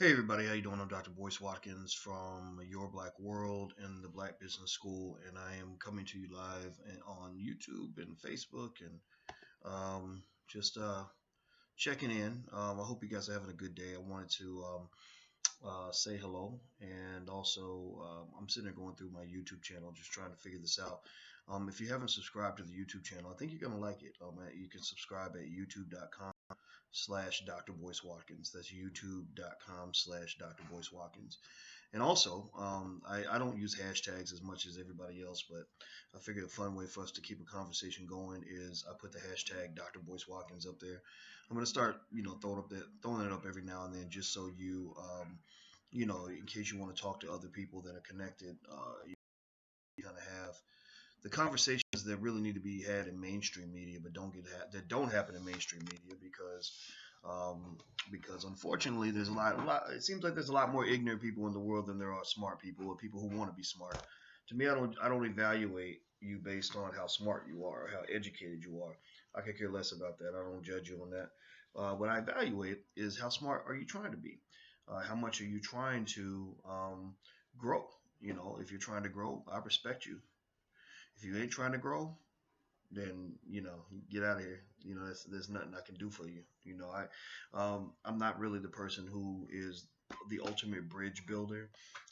Hey everybody, how you doing? I'm Dr. Boyce Watkins from Your Black World and the Black Business School, and I am coming to you live on YouTube and Facebook, and just checking in. I hope you guys are having a good day. I wanted to say hello, and also I'm sitting there going through my YouTube channel, just trying to figure this out. If you haven't subscribed to the YouTube channel, I think you're gonna like it. You can subscribe at youtube.com/Dr. Boyce Watkins. That's youtube.com/Dr. Boyce Watkins. And also, I don't use hashtags as much as everybody else, but I figured a fun way for us to keep a conversation going is I put the hashtag Dr. Boyce Watkins up there. I'm gonna start, throwing it up every now and then, just so in case you want to talk to other people that are connected, you kind of have the conversations that really need to be had in mainstream media, but that don't happen in mainstream media because unfortunately there's a lot. It seems like there's a lot more ignorant people in the world than there are smart people, or people who want to be smart. To me, I don't evaluate you based on how smart you are or how educated you are. I could care less about that. I don't judge you on that. What I evaluate is how smart are you trying to be? How much are you trying to grow? If you're trying to grow, I respect you. If you ain't trying to grow, then get out of here. There's nothing I can do for you. I'm not really the person who is the ultimate bridge builder.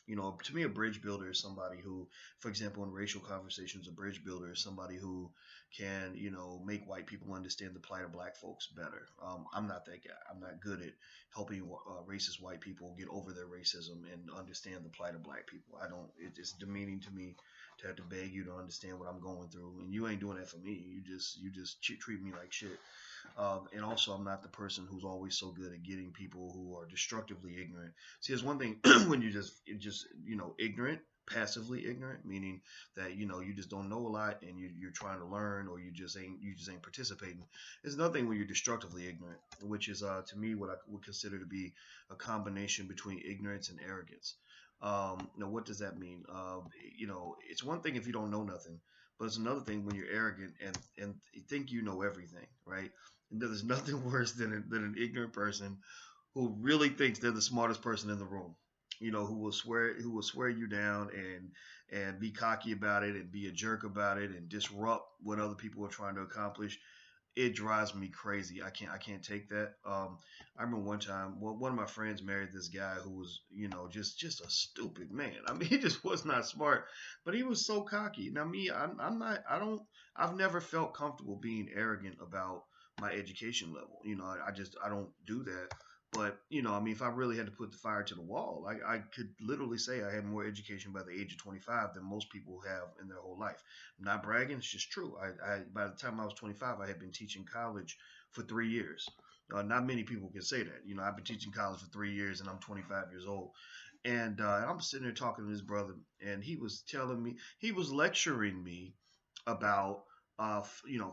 To me, a bridge builder is somebody who, for example, in racial conversations, a bridge builder is somebody who can make white people understand the plight of black folks better. I'm not that guy. I'm not good at helping racist white people get over their racism and understand the plight of black people. I don't. It's demeaning to me to have to beg you to understand what I'm going through, and you ain't doing that for me. You just treat me like shit. And also, I'm not the person who's always so good at getting people who are destructively ignorant. See, there's one thing when you're just ignorant, passively ignorant, meaning that you just don't know a lot and you're trying to learn, or you just ain't participating. There's nothing when you're destructively ignorant, which is to me what I would consider to be a combination between ignorance and arrogance. Now, what does that mean? It's one thing if you don't know nothing, but it's another thing when you're arrogant and you think you know everything, right? And there's nothing worse than an ignorant person who really thinks they're the smartest person in the room. Who will swear you down and be cocky about it and be a jerk about it and disrupt what other people are trying to accomplish. It drives me crazy. I can't take that. I remember one time, one of my friends married this guy who was, just a stupid man. I mean, he just was not smart, but he was so cocky. Now, me, I'm not. I've never felt comfortable being arrogant about my education level. I don't do that. But I mean, if I really had to put the fire to the wall, I could literally say I had more education by the age of 25 than most people have in their whole life. I'm not bragging; it's just true. I by the time I was 25, I had been teaching college for 3 years. Not many people can say that. I've been teaching college for 3 years, and I'm 25 years old. And I'm sitting there talking to his brother, and he was telling me, he was lecturing me about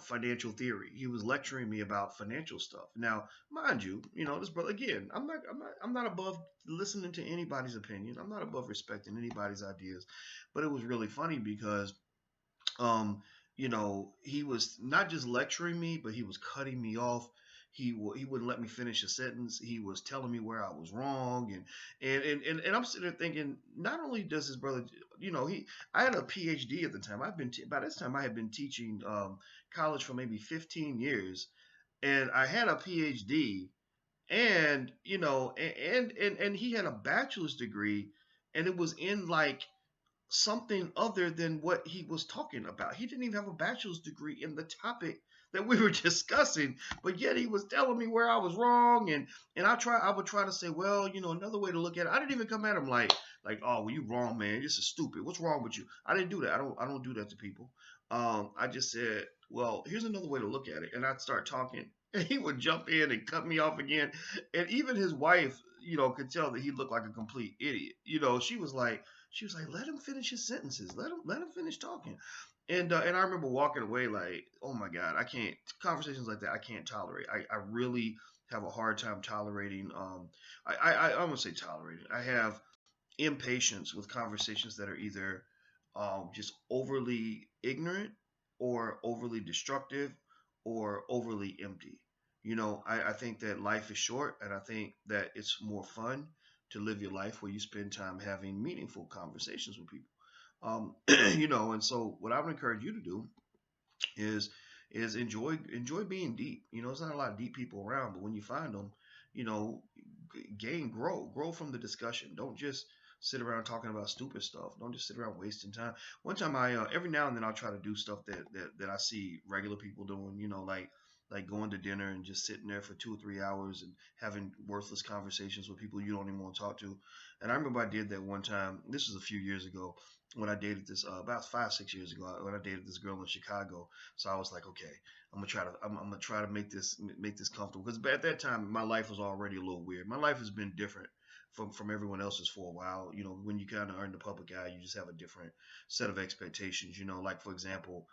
financial theory. He was lecturing me about financial stuff. Now, mind you, this brother, again, I'm not above listening to anybody's opinion. I'm not above respecting anybody's ideas. But it was really funny because he was not just lecturing me, but he was cutting me off. He wouldn't let me finish a sentence. He was telling me where I was wrong, and I'm sitting there thinking, not only does his brother, I had a PhD at the time. By this time I had been teaching college for maybe 15 years, and I had a PhD, and and he had a bachelor's degree, and it was in like something other than what he was talking about. He didn't even have a bachelor's degree in the topic that we were discussing, but yet he was telling me where I was wrong, and I would try to say, well, another way to look at it. I didn't even come at him like, oh, well, you wrong, man. This is stupid. What's wrong with you? I didn't do that. I don't do that to people. I just said, well, here's another way to look at it, and I'd start talking, and he would jump in and cut me off again, and even his wife, could tell that he looked like a complete idiot. She was like, let him finish his sentences. Let him finish talking. And I remember walking away like, oh my God, I can't, conversations like that I can't tolerate. I really have a hard time tolerating. I won't say tolerating. I have impatience with conversations that are either just overly ignorant or overly destructive or overly empty. I think that life is short, and I think that it's more fun to live your life where you spend time having meaningful conversations with people. And so what I would encourage you to do is enjoy being deep. There's not a lot of deep people around, but when you find them, you know, grow from the discussion. Don't just sit around talking about stupid stuff. Don't just sit around wasting time. One time, I every now and then I'll try to do stuff that I see regular people doing. Like going to dinner and just sitting there for 2 or 3 hours and having worthless conversations with people you don't even want to talk to. And I remember I did that one time. This was a few years ago when I dated this about 5 6 years ago when I dated this girl in Chicago. So I was like, okay, I'm gonna try to make this comfortable because at that time my life was already a little weird. My life has been different from everyone else's for a while. When you kind of are in the public eye, you just have a different set of expectations. Like for example,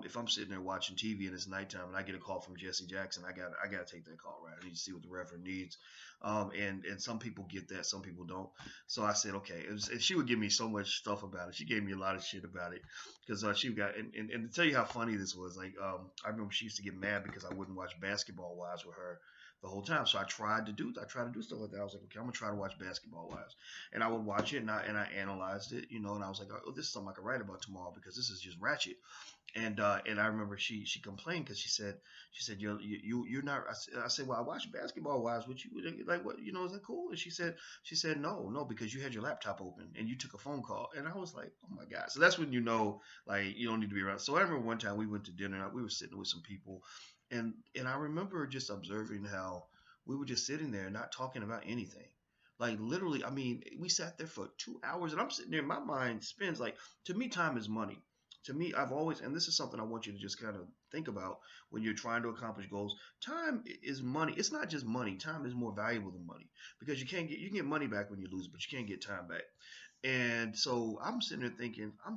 if I'm sitting there watching TV and it's nighttime and I get a call from Jesse Jackson, I gotta take that call, right? I need to see what the Reverend needs. And some people get that, some people don't. So I said, okay. And she would give me so much stuff about it. She gave me a lot of shit about it because she got and to tell you how funny this was, like I remember she used to get mad because I wouldn't watch Basketball Wives with her the whole time. So I tried to do stuff like that. I was like, okay, I'm gonna try to watch Basketball Wives, and I would watch it and I analyzed it, and I was like, oh, this is something I could write about tomorrow because this is just ratchet. And I remember she complained because she said you're not. I said, well, I watched Basketball Wives with you, like, what, is that cool? And she said no, because you had your laptop open and you took a phone call. And I was like, oh my god. So that's when like, you don't need to be around. So I remember one time we went to dinner and we were sitting with some people, and I remember just observing how we were just sitting there not talking about anything. Like literally, I mean, we sat there for 2 hours and I'm sitting there, my mind spins. Like, to me, time is money. To me, I've always, and this is something I want you to just kind of think about when you're trying to accomplish goals. Time is money. It's not just money. Time is more valuable than money because you can get money back when you lose, but you can't get time back. And so I'm sitting there thinking, I'm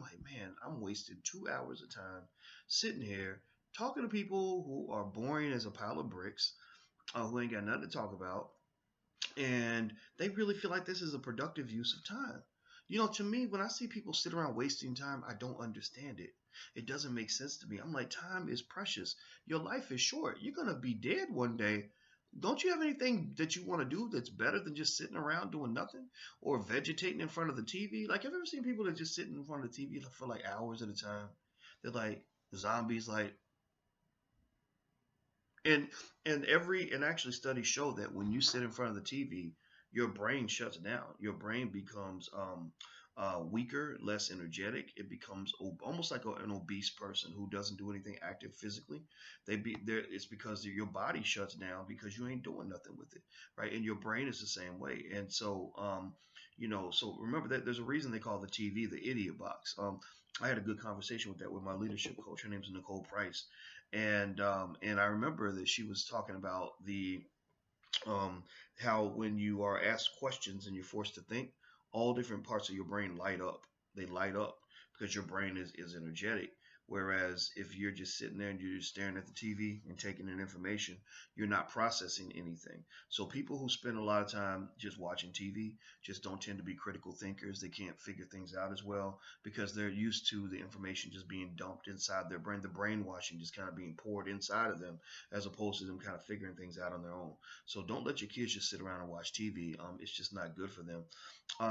like, man, I'm wasting 2 hours of time sitting here talking to people who are boring as a pile of bricks, who ain't got nothing to talk about, and they really feel like this is a productive use of time. To me, when I see people sit around wasting time, I don't understand it. It doesn't make sense to me. I'm like, time is precious. Your life is short. You're going to be dead one day. Don't you have anything that you want to do that's better than just sitting around doing nothing or vegetating in front of the TV? Like, have you ever seen people that just sit in front of the TV for like hours at a time? They're like zombies, like, and and actually studies show that when you sit in front of the TV, your brain shuts down. Your brain becomes weaker, less energetic. It becomes almost like an obese person who doesn't do anything active physically. They be there. It's because your body shuts down because you ain't doing nothing with it, right? And your brain is the same way. And so, so remember that there's a reason they call the TV the idiot box. I had a good conversation with that with my leadership coach. Her name's Nicole Price, and I remember that she was talking about the um, how when you are asked questions and you're forced to think, all different parts of your brain light up. They light up because your brain is energetic. Whereas if you're just sitting there and you're just staring at the TV and taking in information, you're not processing anything. So people who spend a lot of time just watching TV just don't tend to be critical thinkers. They can't figure things out as well because they're used to the information just being dumped inside their brain, the brainwashing just kind of being poured inside of them, as opposed to them kind of figuring things out on their own. So don't let your kids just sit around and watch TV. It's just not good for them.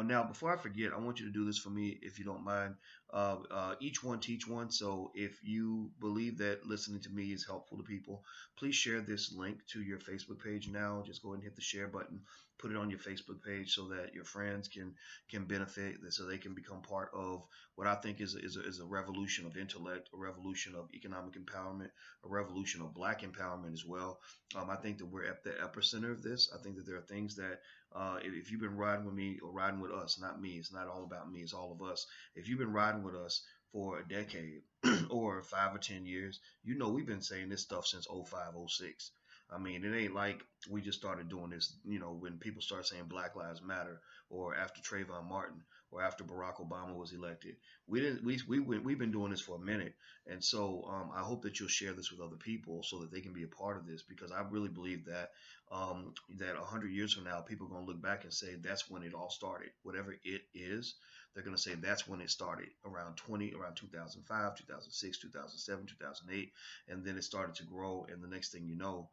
Now, before I forget, I want you to do this for me if you don't mind. Each one teach one. So if you believe that listening to me is helpful to people, please share this link to your Facebook page now. Just go ahead and hit the share button, put it on your Facebook page so that your friends can benefit, so they can become part of what I think is a revolution of intellect, a revolution of economic empowerment, a revolution of Black empowerment as well. I think that we're at the epicenter of this. I think that there are things that if you've been riding with me or riding with us, not me, it's not all about me, it's all of us. If you've been riding with us for a decade or 5 or 10 years, we've been saying this stuff since 05, 06. I mean, it ain't like we just started doing this, when people start saying Black Lives Matter or after Trayvon Martin or after Barack Obama was elected. We've been doing this for a minute. And so I hope that you'll share this with other people so that they can be a part of this, because I really believe that that 100 years from now, people are going to look back and say that's when it all started. Whatever it is, they're going to say that's when it started, around 2005, 2006, 2007, 2008, and then it started to grow. And the next thing you know,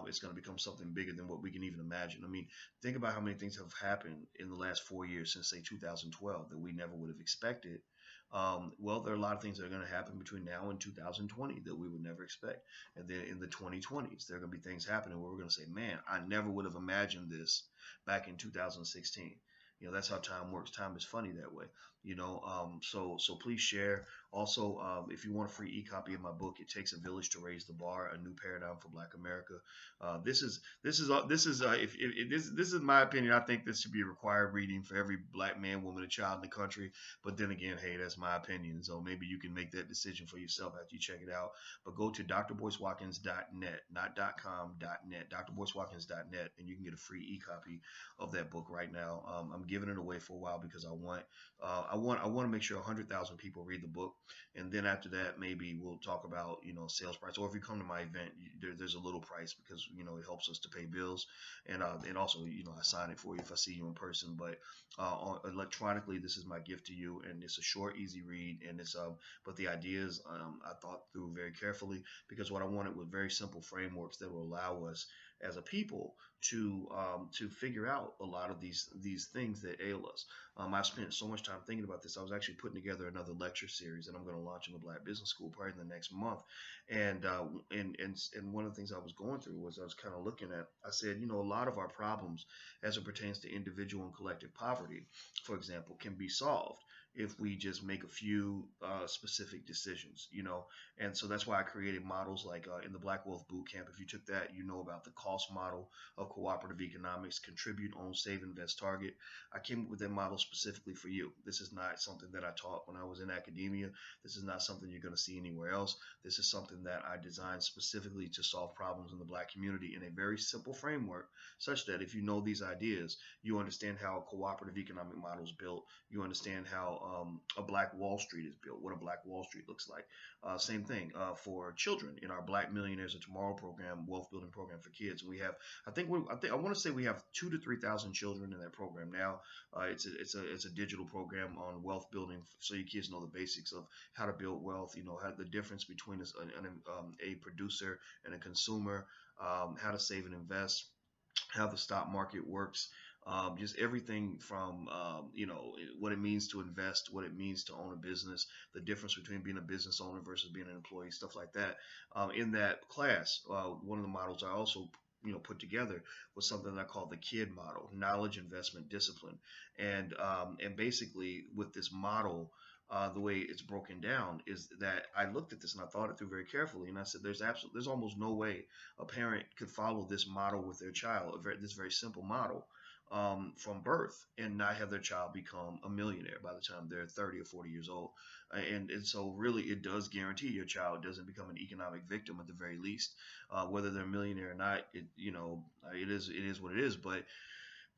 it's going to become something bigger than what we can even imagine. I mean, think about how many things have happened in the last 4 years since, say, 2012 that we never would have expected. Well, there are a lot of things that are going to happen between now and 2020 that we would never expect. And then in the 2020s, there are going to be things happening where we're going to say, man, I never would have imagined this back in 2016. That's how time works. Time is funny that way. So please share. Also, if you want a free e-copy of my book, It Takes a Village to Raise the Bar: A New Paradigm for Black America. This is this is my opinion. I think this should be a required reading for every black man, woman, and child in the country. But then again, hey, that's my opinion. So maybe you can make that decision for yourself after you check it out. But go to drboycewatkins.net, not .com, .net, drboycewatkins.net, and you can get a free e-copy of that book right now. I'm giving it away for a while because I want to make sure 100,000 people read the book, and then after that, maybe we'll talk about sales price. Or if you come to my event, there's a little price because it helps us to pay bills, and also I sign it for you if I see you in person. But electronically, this is my gift to you, and it's a short, easy read, and it's but the ideas I thought through very carefully, because what I wanted was very simple frameworks that will allow us as a people to figure out a lot of these things that ail us. I've spent so much time thinking about this. I was actually putting together another lecture series that I'm going to launch in the Black Business School probably in the next month. And one of the things I was going through was I was kind of looking at. I said, a lot of our problems as it pertains to individual and collective poverty, for example, can be solved if we just make a few specific decisions, and so that's why I created models like in the Black Wealth Bootcamp. If you took that, about the cost model of cooperative economics: contribute, own, save, invest, target. I came up with that model specifically for you. This is not something that I taught when I was in academia. This is not something you're going to see anywhere else. This is something that I designed specifically to solve problems in the Black community in a very simple framework, such that if you know these ideas, you understand how a cooperative economic model is built. You understand how a Black Wall Street is built, what a Black Wall Street looks like. Same thing for children in our Black Millionaires of Tomorrow program, wealth building program for kids. We have, I want to say we have 2,000 to 3,000 children in that program now. It's a digital program on wealth building, so your kids know the basics of how to build wealth. How the difference between a producer and a consumer, how to save and invest, how the stock market works. Just everything from what it means to invest, what it means to own a business, the difference between being a business owner versus being an employee, stuff like that. In that class, one of the models I also put together was something that I call the KID model: knowledge, investment, discipline. And basically with this model, the way it's broken down is that I looked at this and I thought it through very carefully, and I said there's almost no way a parent could follow this model with their child, this very simple model, from birth, and not have their child become a millionaire by the time they're 30 or 40 years old. And so really it does guarantee your child doesn't become an economic victim at the very least. Whether they're a millionaire or not, it is what it is. But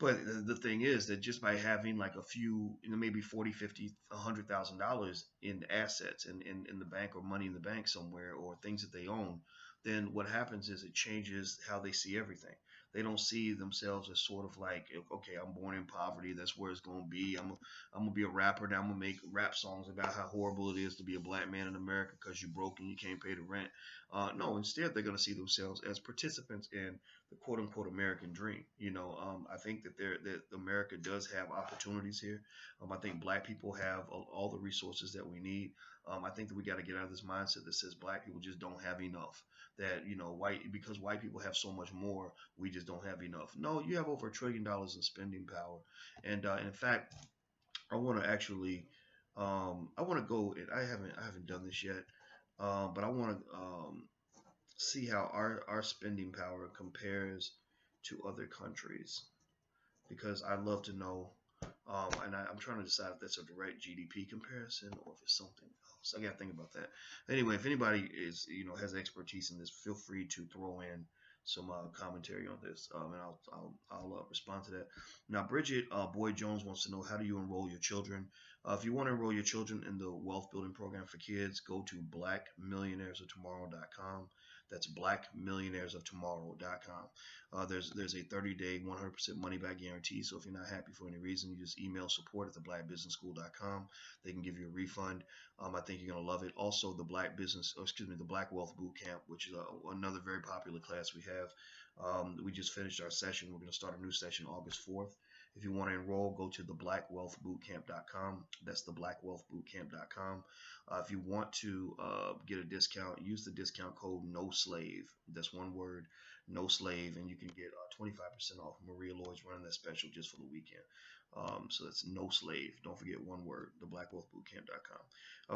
the thing is that just by having like a few, maybe 40, 50, $100,000 in assets in the bank, or money in the bank somewhere, or things that they own, then what happens is it changes how they see everything. They don't see themselves as sort of like, okay, I'm born in poverty. That's where it's going to be. I'm going to be a rapper. Now I'm going to make rap songs about how horrible it is to be a black man in America because you're broke and you can't pay the rent. No, instead, they're going to see themselves as participants in the quote unquote American dream. I think that America does have opportunities here. I think black people have all the resources that we need. I think that we got to get out of this mindset that says black people just don't have enough. That because white people have so much more, we just don't have enough. No, you have over $1 trillion in spending power, and in fact, I want to actually, I want to go. I haven't done this yet, but I want to see how our spending power compares to other countries, because I'd love to know. And I'm trying to decide if that's a direct GDP comparison or if it's something else. I got to think about that. Anyway, if anybody has expertise in this, feel free to throw in some commentary on this, and I'll respond to that. Now, Bridget Boyd Jones wants to know, how do you enroll your children? If you want to enroll your children in the wealth building program for kids, go to blackmillionairesoftomorrow.com. That's blackmillionairesoftomorrow.com. There's a 30-day 100% money back guarantee. So if you're not happy for any reason, you just email support@theblackbusinessschool.com. They can give you a refund. I think you're gonna love it. Also, the the Black Wealth Boot Camp, which is another very popular class we have. We just finished our session. We're gonna start a new session August 4th. If you want to enroll, go to theBlackWealthBootcamp.com. That's theBlackWealthBootcamp.com. If you want to get a discount, use the discount code NOSLAVE. That's one word, NOSLAVE, and you can get 25% off. Maria Lloyd's running that special just for the weekend. So that's NOSLAVE. Don't forget one word, theBlackWealthBootcamp.com.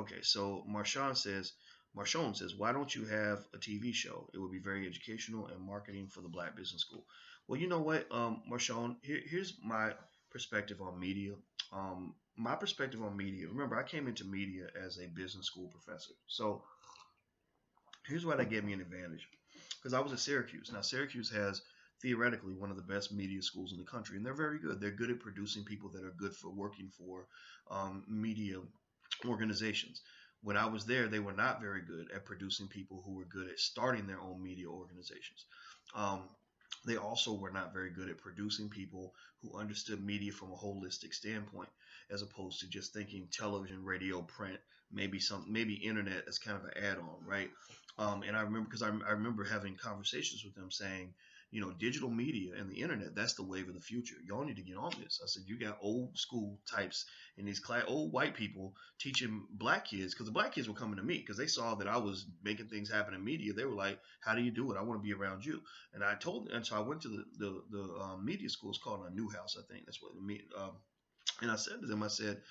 Okay, so Marshawn says, why don't you have a TV show? It would be very educational and marketing for the Black Business School. Well, you know what, Marshawn, here's my perspective on media. My perspective on media, remember, I came into media as a business school professor. So here's why that gave me an advantage. Because I was at Syracuse. Now, Syracuse has theoretically one of the best media schools in the country, and they're very good. They're good at producing people that are good for working for media organizations. When I was there, they were not very good at producing people who were good at starting their own media organizations. They also were not very good at producing people who understood media from a holistic standpoint, as opposed to just thinking television, radio, print, maybe internet as kind of an add-on, right? And I remember because I remember having conversations with them saying, digital media and the internet, that's the wave of the future. Y'all need to get on this. I said, you got old school types in these old white people teaching black kids, because the black kids were coming to me because they saw that I was making things happen in media. They were like, how do you do it? I want to be around you. And I told them, and so I went to the media school. It's called a Newhouse, I think. That's what and I said to them, I said,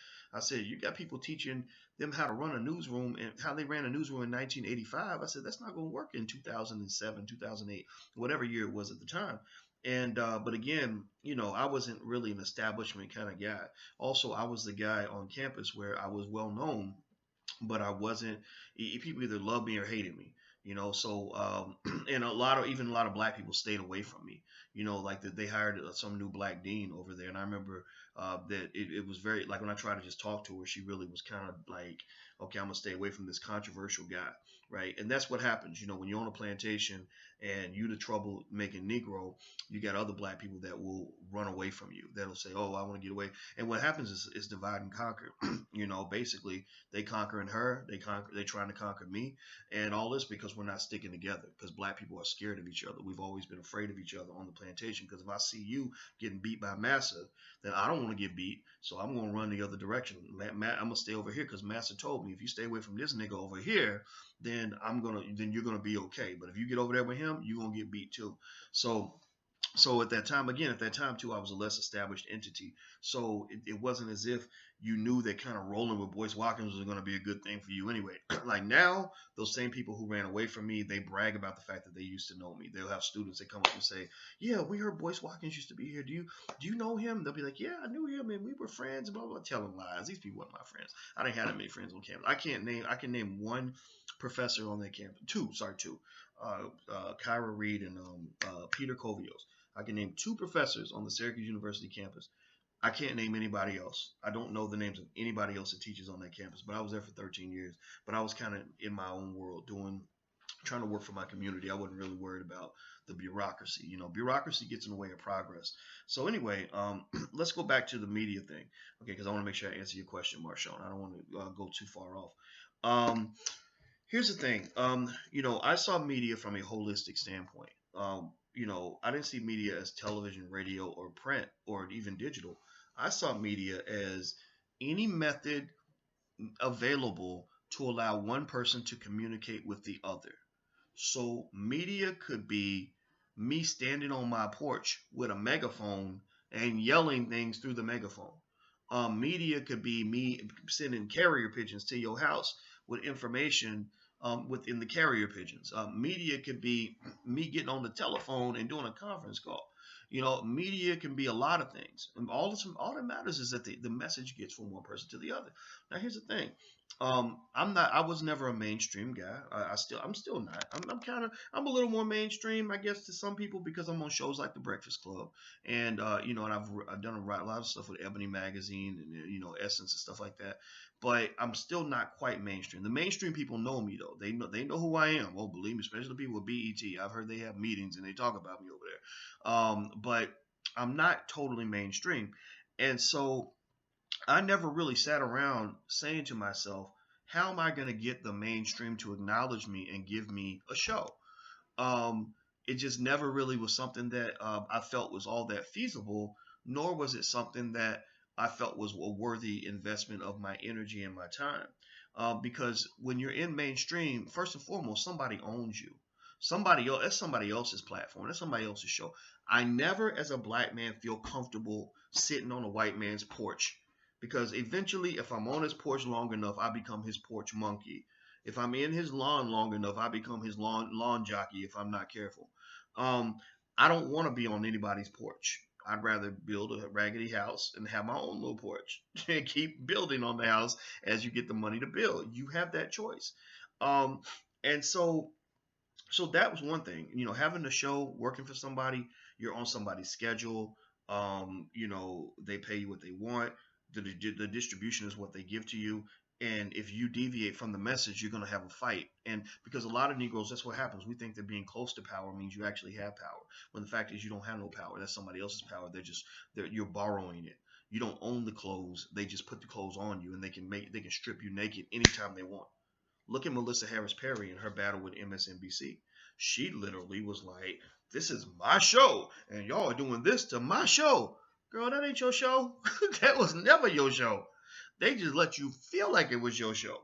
you got people teaching them how to run a newsroom and how they ran a newsroom in 1985. I said, that's not going to work in 2007, 2008, whatever year it was at the time. And but again, I wasn't really an establishment kind of guy. Also, I was the guy on campus where I was well known, but I wasn't. People either loved me or hated me. So and a lot of black people stayed away from me. Like that they hired some new black dean over there, and I remember that it was very, like, when I tried to just talk to her, she really was kind of like, okay, I'm gonna stay away from this controversial guy, right? And that's what happens, when you're on a plantation and you the trouble making Negro, you got other black people that will run away from you. That'll say, oh, I want to get away. And what happens is divide and conquer. Basically they conquering her, they trying to conquer me, and all this because we're not sticking together. Because black people are scared of each other. We've always been afraid of each other on the plantation. Because if I see you getting beat by Massa, then I don't want to get beat, so I'm going to run the other direction. I'm going to stay over here because Massa told me if you stay away from this nigga over here, then you're going to be okay. But if you get over there with him, you're going to get beat too. So at that time too, I was a less established entity. So it wasn't as if you knew that kind of rolling with Boyce Watkins was going to be a good thing for you anyway. Like now, those same people who ran away from me, they brag about the fact that they used to know me. They'll have students that come up and say, yeah, we heard Boyce Watkins used to be here. Do you know him? They'll be like, yeah, I knew him and we were friends, blah, blah, blah. Telling lies. These people weren't my friends. I didn't have that many friends on campus. I can name one professor on that campus. Two. Kyra Reed and Peter Kovios. I can name two professors on the Syracuse University campus. I can't name anybody else. I don't know the names of anybody else that teaches on that campus, but I was there for 13 years. But I was kind of in my own world trying to work for my community. I wasn't really worried about the bureaucracy. Bureaucracy gets in the way of progress. So anyway, let's go back to the media thing, okay, because I want to make sure I answer your question, Marshawn. I don't want to go too far off. Here's the thing. I saw media from a holistic standpoint. I didn't see media as television, radio, or print, or even digital. I saw media as any method available to allow one person to communicate with the other. So media could be me standing on my porch with a megaphone and yelling things through the megaphone. Media could be me sending carrier pigeons to your house with information within the carrier pigeons. Media could be me getting on the telephone and doing a conference call. Media can be a lot of things. And all that matters is that the message gets from one person to the other. Now, here's the thing. I was never a mainstream guy. I'm still not. I'm a little more mainstream, I guess, to some people because I'm on shows like The Breakfast Club, and and I've done a lot of stuff with Ebony Magazine and Essence and stuff like that. But I'm still not quite mainstream. The mainstream people know me though. They know who I am. Oh, believe me, especially the people with BET. I've heard they have meetings and they talk about me over there. But I'm not totally mainstream, and so I never really sat around saying to myself, how am I going to get the mainstream to acknowledge me and give me a show? It just never really was something that I felt was all that feasible, nor was it something that I felt was a worthy investment of my energy and my time. Because when you're in mainstream, first and foremost, somebody owns you. Somebody else, that's somebody else's platform. That's somebody else's show. I never, as a black man, feel comfortable sitting on a white man's porch because eventually, if I'm on his porch long enough, I become his porch monkey. If I'm in his lawn long enough, I become his lawn jockey if I'm not careful. Um, I don't want to be on anybody's porch. I'd rather build a raggedy house and have my own little porch and keep building on the house as you get the money to build. You have that choice. Um, and so that was one thing, having a show, working for somebody, you're on somebody's schedule. They pay you what they want. The distribution is what they give to you. And if you deviate from the message, you're going to have a fight. And because a lot of Negroes, that's what happens. We think that being close to power means you actually have power. When the fact is you don't have no power. That's somebody else's power. You're borrowing it. You don't own the clothes. They just put the clothes on you and they can strip you naked anytime they want. Look at Melissa Harris Perry and her battle with MSNBC. She literally was like, "This is my show, and y'all are doing this to my show." Girl, that ain't your show. That was never your show. They just let you feel like it was your show.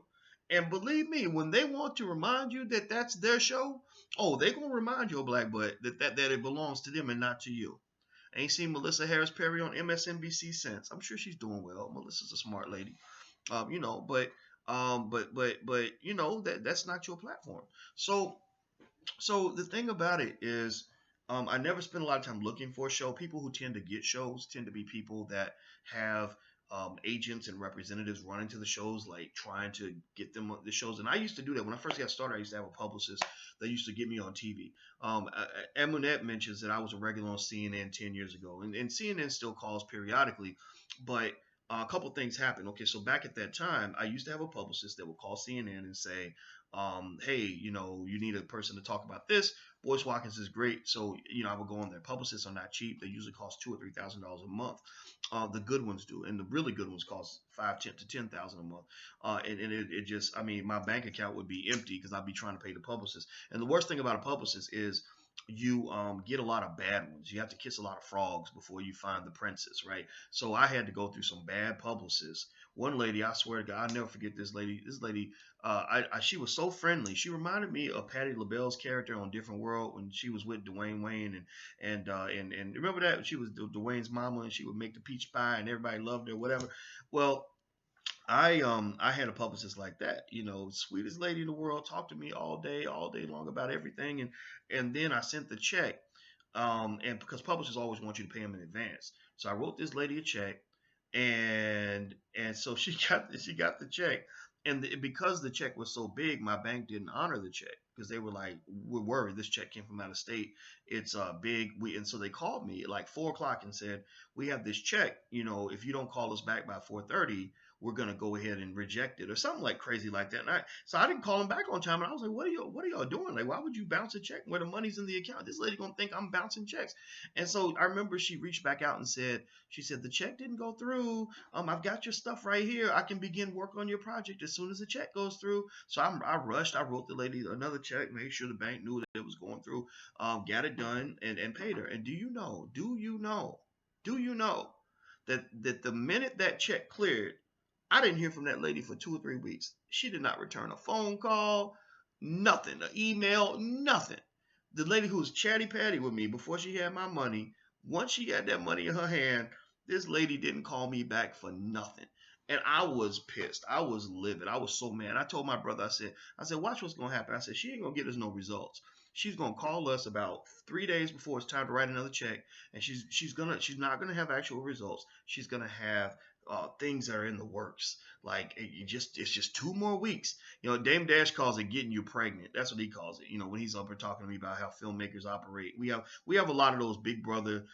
And believe me, when they want to remind you that that's their show, oh, they're going to remind your black butt that it belongs to them and not to you. I ain't seen Melissa Harris Perry on MSNBC since. I'm sure she's doing well. Melissa's a smart lady. But that's not your platform. So the thing about it is, I never spend a lot of time looking for a show. People who tend to get shows tend to be people that have agents and representatives running to the shows, like trying to get them the shows. And I used to do that when I first got started. I used to have a publicist that used to get me on TV. Emunette mentions that I was a regular on CNN 10 years ago, and CNN still calls periodically, but a couple things happened. Okay, so back at that time, I used to have a publicist that would call CNN and say, hey, you need a person to talk about this. Boyce Watkins is great. So, I would go on there. Publicists are not cheap. They usually cost $2,000 or $3,000 a month. The good ones do. And the really good ones cost $5,000 to $10,000 a month. And it just, my bank account would be empty because I'd be trying to pay the publicist. And the worst thing about a publicist is you get a lot of bad ones. You have to kiss a lot of frogs before you find the princess, right? So I had to go through some bad publicists. One lady, I swear to God, I'll never forget this lady. This lady, she was so friendly. She reminded me of Patti LaBelle's character on Different World when she was with Dwayne Wayne and remember that she was Dwayne's mama and she would make the peach pie and everybody loved her, whatever. Well, I had a publicist like that, sweetest lady in the world, talked to me all day long about everything, and then I sent the check, and because publishers always want you to pay them in advance, so I wrote this lady a check, and so she got the check, and because the check was so big, my bank didn't honor the check because they were like, we're worried this check came from out of state, it's big, and so they called me at like 4 o'clock and said, we have this check, if you don't call us back by 4:30. We're gonna go ahead and reject it or something like crazy like that. So I didn't call him back on time, and I was like, what are y'all doing? Like, why would you bounce a check where the money's in the account? This lady gonna think I'm bouncing checks. And so I remember she reached back out and said, the check didn't go through. I've got your stuff right here. I can begin work on your project as soon as the check goes through. So I rushed. I wrote the lady another check, made sure the bank knew that it was going through, got it done, and paid her. And do you know that the minute that check cleared, I didn't hear from that lady for 2 or 3 weeks. She did not return a phone call, nothing, an email, nothing. The lady who was chatty patty with me before she had my money, once she got that money in her hand, this lady didn't call me back for nothing. And I was pissed. I was livid. I was so mad. I told my brother, I said, watch what's going to happen. I said, she ain't going to get us no results. She's going to call us about 3 days before it's time to write another check. And she's not going to have actual results. She's going to have things that are in the works. Like it's just 2 more weeks. Dame Dash calls it getting you pregnant. That's what he calls it. When he's up here talking to me about how filmmakers operate, we have a lot of those big brother,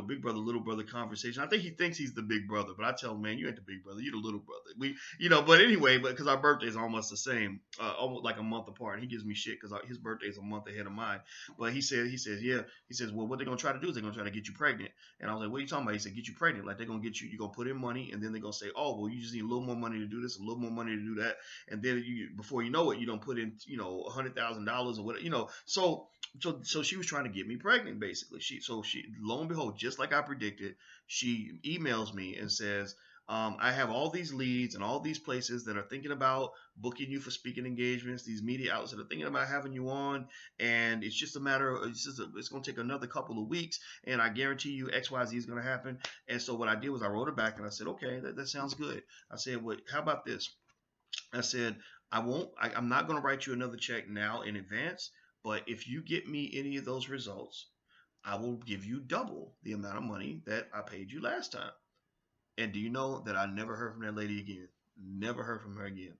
big brother, little brother conversation. I think he thinks he's the big brother, but I tell him, man, you ain't the big brother, you're the little brother. But anyway, because our birthdays are almost the same, almost like a month apart. He gives me shit because his birthday is a month ahead of mine. But he says, yeah. He says, well, what they're gonna try to do is they're gonna try to get you pregnant. And I was like, what are you talking about? He said, get you pregnant. Like they're gonna get you. You're gonna put in money, and then they're gonna say, oh, well, you just need a little more money to do this, a little more money to do that, and then before you know it, you don't put in, $100,000 or whatever. So she was trying to get me pregnant, basically. She lo and behold, just like I predicted, she emails me and says, I have all these leads and all these places that are thinking about booking you for speaking engagements. These media outlets that are thinking about having you on, and it's just a matter of it's going to take another couple of weeks, and I guarantee you X, Y, Z is going to happen. And so what I did was I wrote her back and I said, okay, that sounds good. I said, well, how about this? I said, I'm not going to write you another check now in advance, but if you get me any of those results, I will give you double the amount of money that I paid you last time. And do you know that I never heard from that lady again? Never heard from her again.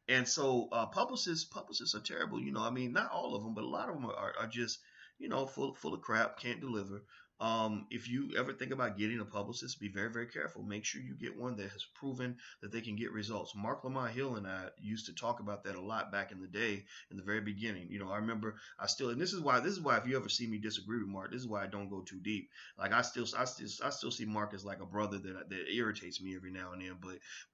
And so publicists are terrible. Not all of them, but a lot of them are just, full of crap, can't deliver. If you ever think about getting a publicist, be very, very careful. Make sure you get one that has proven that they can get results. Mark Lamont Hill and I used to talk about that a lot back in the day, in the very beginning. I remember and this is why if you ever see me disagree with Mark, this is why I don't go too deep. Like I still see Mark as like a brother that irritates me every now and then,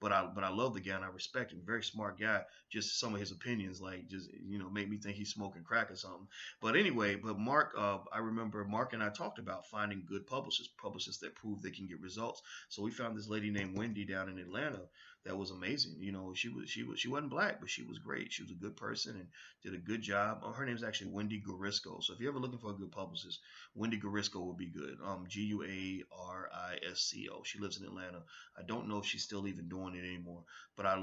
but I love the guy and I respect him. Very smart guy. Just some of his opinions, like just make me think he's smoking crack or something. But anyway, Mark, I remember Mark and I talked about finding good publicists that prove they can get results. So we found this lady named Wendy down in Atlanta that was amazing. She wasn't black, but she was great. She was a good person and did a good job. Her name's actually Wendy Garisco. So if you're ever looking for a good publicist, Wendy Garisco would be good. Guarisco. She lives in Atlanta. I don't know if she's still even doing it anymore, but I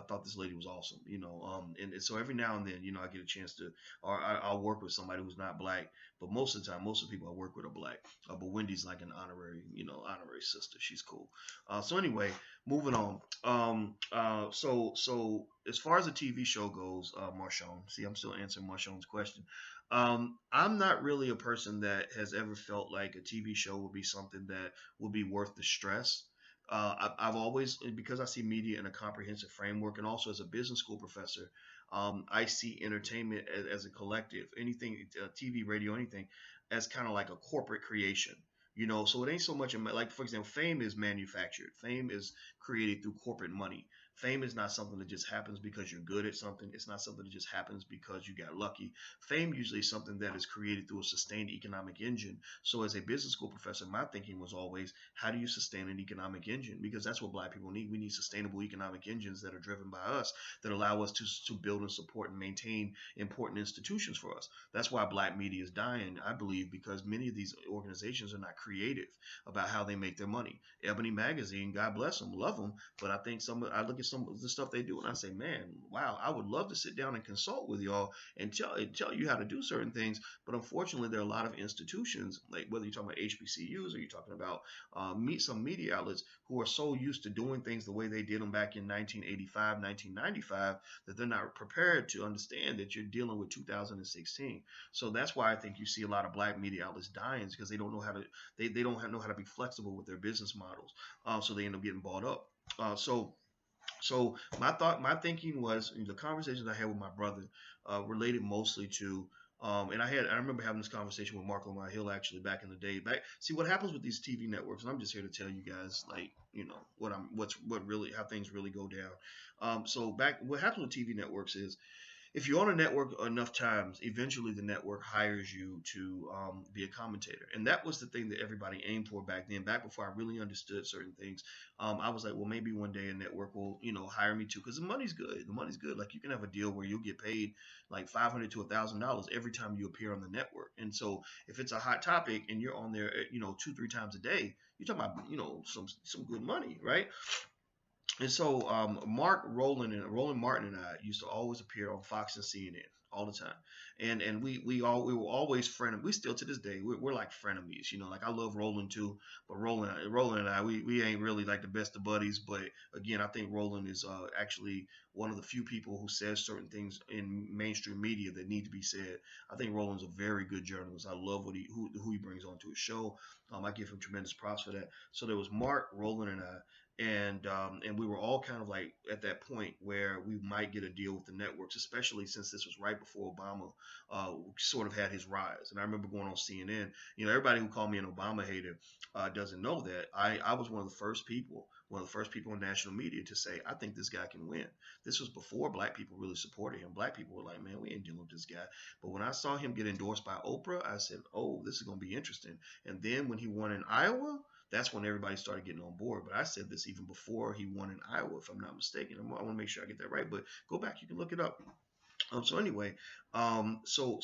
thought this lady was awesome. And so every now and then, I get a chance to, or I'll work with somebody who's not black. But most of the time, most of the people I work with are black. But Wendy's like an honorary sister. She's cool. So anyway, moving on. So as far as the TV show goes, Marshawn. See, I'm still answering Marshawn's question. I'm not really a person that has ever felt like a TV show would be something that would be worth the stress. I've always, because I see media in a comprehensive framework, and also as a business school professor, I see entertainment as a collective. Anything, TV, radio, anything, as kind of like a corporate creation. So it ain't so much like, for example, fame is manufactured. Fame is created through corporate money. Fame is not something that just happens because you're good at something. It's not something that just happens because you got lucky. Fame usually is something that is created through a sustained economic engine. So as a business school professor, my thinking was always, how do you sustain an economic engine? Because that's what black people need. We need sustainable economic engines that are driven by us, that allow us to build and support and maintain important institutions for us. That's why black media is dying, I believe, because many of these organizations are not creative about how they make their money. Ebony Magazine, God bless them, love them, but I think I look at some of the stuff they do and I say, man, wow, I would love to sit down and consult with y'all and tell you how to do certain things. But unfortunately, there are a lot of institutions, like whether you're talking about HBCUs or you're talking about some media outlets, who are so used to doing things the way they did them back in 1985, 1995, that they're not prepared to understand that you're dealing with 2016. So that's why I think you see a lot of black media outlets dying, because they don't know how to they don't know how to be flexible with their business models. So they end up getting bought up. So my thinking was, the conversations I had with my brother related mostly to, and I remember having this conversation with Mark Lamont Hill actually back in the day. See what happens with these TV networks, and I'm just here to tell you guys, like, how things really go down. What happens with TV networks is, if you're on a network enough times, eventually the network hires you to be a commentator. And that was the thing that everybody aimed for back then, back before I really understood certain things. I was like, well, maybe one day a network will, hire me too, because the money's good. The money's good. Like, you can have a deal where you'll get paid like $500 to $1,000 every time you appear on the network. And so if it's a hot topic and you're on there, 2-3 times a day, you're talking about, some good money, right? And so Roland Martin and I used to always appear on Fox and CNN. all the time. And we were always friends. We still to this day we're like frenemies. Like I love Roland too, but Roland and I we ain't really like the best of buddies. But again, I think Roland is actually one of the few people who says certain things in mainstream media that need to be said. I think Roland's a very good journalist. I love who he brings onto his show. I give him tremendous props for that. So there was Mark, Roland, and I, and we were all kind of like at that point where we might get a deal with the networks, especially since this was right before Obama sort of had his rise. And I remember going on CNN. Everybody who called me an Obama hater doesn't know that I was one of the first people. One of the first people in national media to say, I think this guy can win. This was before black people really supported him. Black people were like, man, we ain't dealing with this guy. But when I saw him get endorsed by Oprah, I said, oh, this is going to be interesting. And then when he won in Iowa, that's when everybody started getting on board. But I said this even before he won in Iowa, if I'm not mistaken. I want to make sure I get that right. But go back, you can look it up. So anyway, so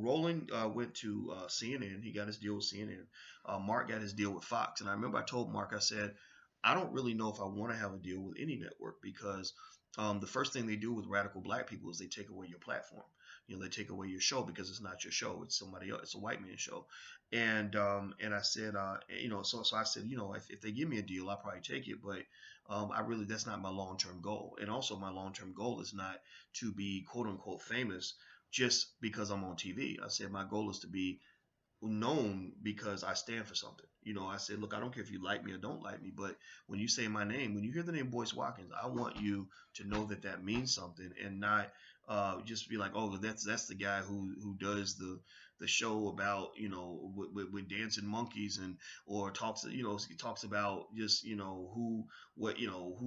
Roland went to CNN. He got his deal with CNN. Mark got his deal with Fox. And I remember I told Mark, I said, I don't really know if I want to have a deal with any network because the first thing they do with radical black people is they take away your platform. They take away your show because it's not your show. It's somebody else. It's a white man's show. And I said, so I said, if they give me a deal, I'll probably take it. But that's not my long-term goal. And also my long-term goal is not to be quote unquote famous just because I'm on TV. I said my goal is to be known because I stand for something. I said, look, I don't care if you like me or don't like me, but when you say my name, when you hear the name Boyce Watkins, I want you to know that means something and not just be like, oh, that's the guy who does the show about with dancing monkeys and or talks he talks about just who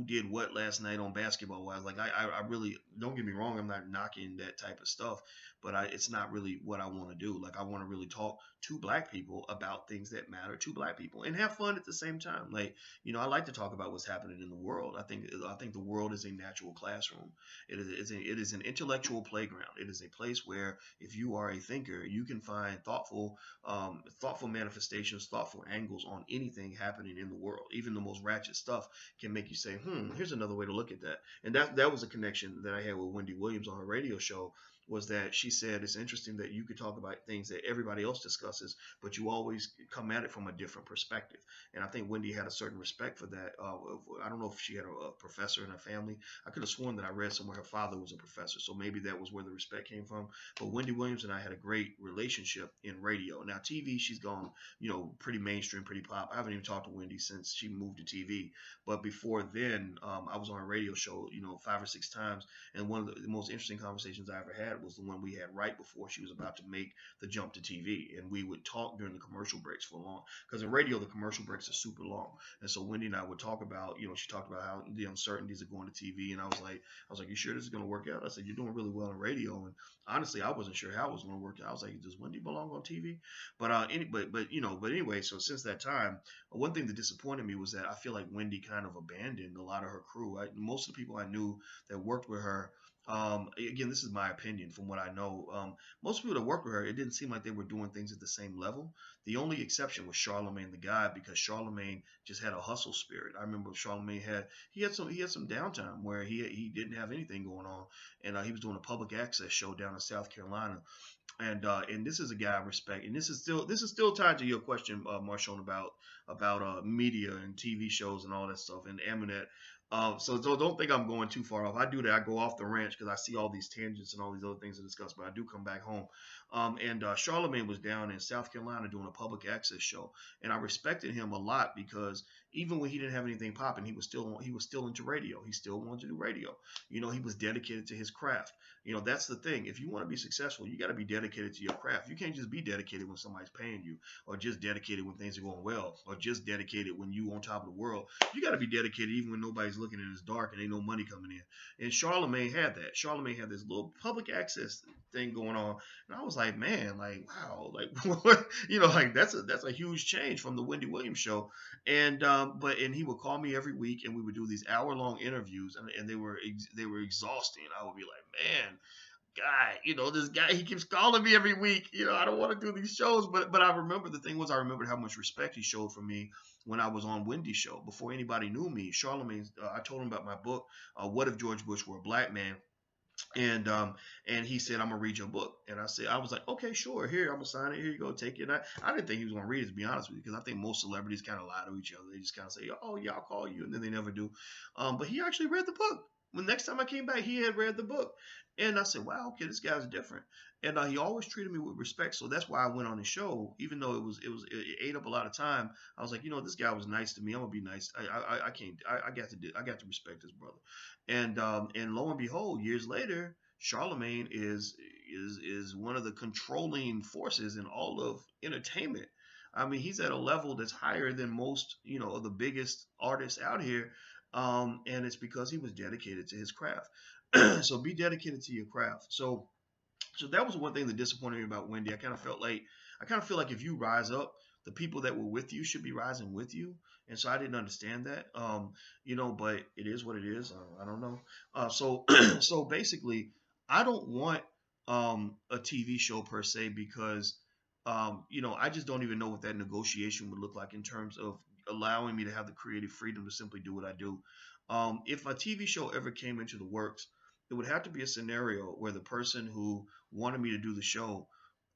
did what last night on basketball wise. Like I really, don't get me wrong, I'm not knocking that type of stuff, but it's not really what I want to do. Like I want to really talk to black people about things that matter to black people and have fun at the same time. Like I like to talk about what's happening in the world. I think the world is a natural classroom. It is an intellectual playground. It is a place where if you are a thinker, you can find thoughtful manifestations, thoughtful angles on anything happening in the world. Even the most ratchet stuff can make you say, here's another way to look at that. And that was a connection that I had with Wendy Williams on her radio show, was that she said it's interesting that you could talk about things that everybody else discusses, but you always come at it from a different perspective. And I think Wendy had a certain respect for that. I don't know if she had a professor in her family. I could have sworn that I read somewhere her father was a professor, so maybe that was where the respect came from. But Wendy Williams and I had a great relationship in radio. Now TV, she's gone, pretty mainstream, pretty pop. I haven't even talked to Wendy since she moved to TV. But before then, I was on a radio show, 5 or 6 times, and one of the most interesting conversations I ever had was the one we had right before she was about to make the jump to TV. And we would talk during the commercial breaks for long, because in radio the commercial breaks are super long. And so Wendy and I would talk about, she talked about how the uncertainties of going to TV, and I was like, you sure this is going to work out? I said, you're doing really well in radio. And honestly, I wasn't sure how it was going to work out. I was like, does Wendy belong on TV? But anyway, so since that time, one thing that disappointed me was that I feel like Wendy kind of abandoned a lot of her crew. Most of the people I knew that worked with her, again, this is my opinion from what I know. Most people that worked with her, it didn't seem like they were doing things at the same level. The only exception was Charlemagne the God, because Charlemagne just had a hustle spirit. I remember Charlemagne had some downtime where he didn't have anything going on, and he was doing a public access show down in South Carolina. And this is a guy I respect, and this is still tied to your question, Marshawn, about media and TV shows and all that stuff and Aminet. So don't think I'm going too far off. I do that. I go off the ranch because I see all these tangents and all these other things to discuss, but I do come back home. And Charlemagne was down in South Carolina doing a public access show, and I respected him a lot because even when he didn't have anything popping, he was still into radio. He still wanted to do radio. He was dedicated to his craft. That's the thing. If you want to be successful, you got to be dedicated to your craft. You can't just be dedicated when somebody's paying you, or just dedicated when things are going well, or just dedicated when you on top of the world. You got to be dedicated even when nobody's looking and it's dark and ain't no money coming in. And Charlemagne had that. Charlemagne had this little public access thing going on, and I was like, man, like wow, like like that's a huge change from the Wendy Williams show. And he would call me every week, and we would do these hour-long interviews, and they were exhausting. I would be like, man, guy, this guy, he keeps calling me every week. I don't want to do these shows, but I remember, the thing was, I remembered how much respect he showed for me when I was on Wendy's show. Before anybody knew me, Charlemagne, I told him about my book, What If George Bush Were a Black Man? And he said, I'm gonna read your book. And I was like, okay, sure, here, I'm gonna sign it, here you go, take it. And I didn't think he was gonna read it, to be honest with you, because I think most celebrities kind of lie to each other. They just kind of say, oh yeah, I'll call you, and then they never do. But he actually read the book. When next time I came back, he had read the book. And I said, wow, okay, this guy's different. And he always treated me with respect. So that's why I went on his show, even though it ate up a lot of time. I was like, this guy was nice to me, I'm gonna be nice. I can't, I got to respect this brother. And lo and behold, years later, Charlemagne is one of the controlling forces in all of entertainment. I mean, he's at a level that's higher than most, of the biggest artists out here. And it's because he was dedicated to his craft. So be dedicated to your craft. So that was one thing that disappointed me about Wendy. I kind of feel like if you rise up, the people that were with you should be rising with you. And so I didn't understand that. But it is what it is. I don't know. So so basically, I don't want a TV show per se because I just don't even know what that negotiation would look like in terms of allowing me to have the creative freedom to simply do what I do. If a TV show ever came into the works, it would have to be a scenario where the person who wanted me to do the show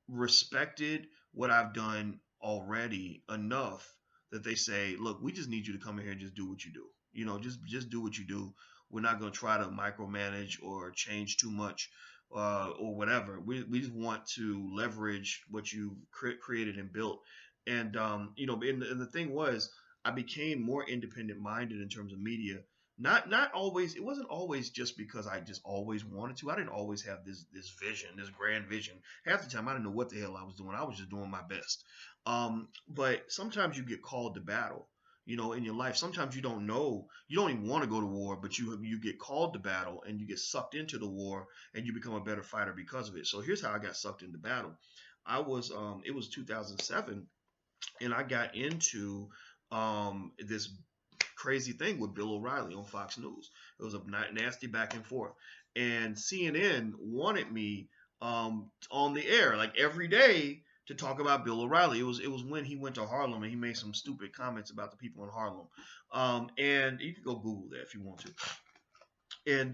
respected what I've done already enough that they say, look, we just need you to come in here and just do what you do. Just do what you do. We're not going to try to micromanage or change too much or whatever. We just want to leverage what you created and built. And the thing was, I became more independent minded in terms of media. Not always. It wasn't always just because I just always wanted to. I didn't always have this vision, this grand vision. Half the time, I didn't know what the hell I was doing. I was just doing my best. But sometimes you get called to battle. In your life, sometimes you don't know. You don't even want to go to war, but you get called to battle and you get sucked into the war and you become a better fighter because of it. So here's how I got sucked into battle. It was 2007, and I got into this crazy thing with Bill O'Reilly on Fox News. It was a nasty back and forth, and CNN wanted me on the air like every day to talk about Bill O'Reilly. It was when he went to Harlem and he made some stupid comments about the people in Harlem. And you can go Google that if you want to. And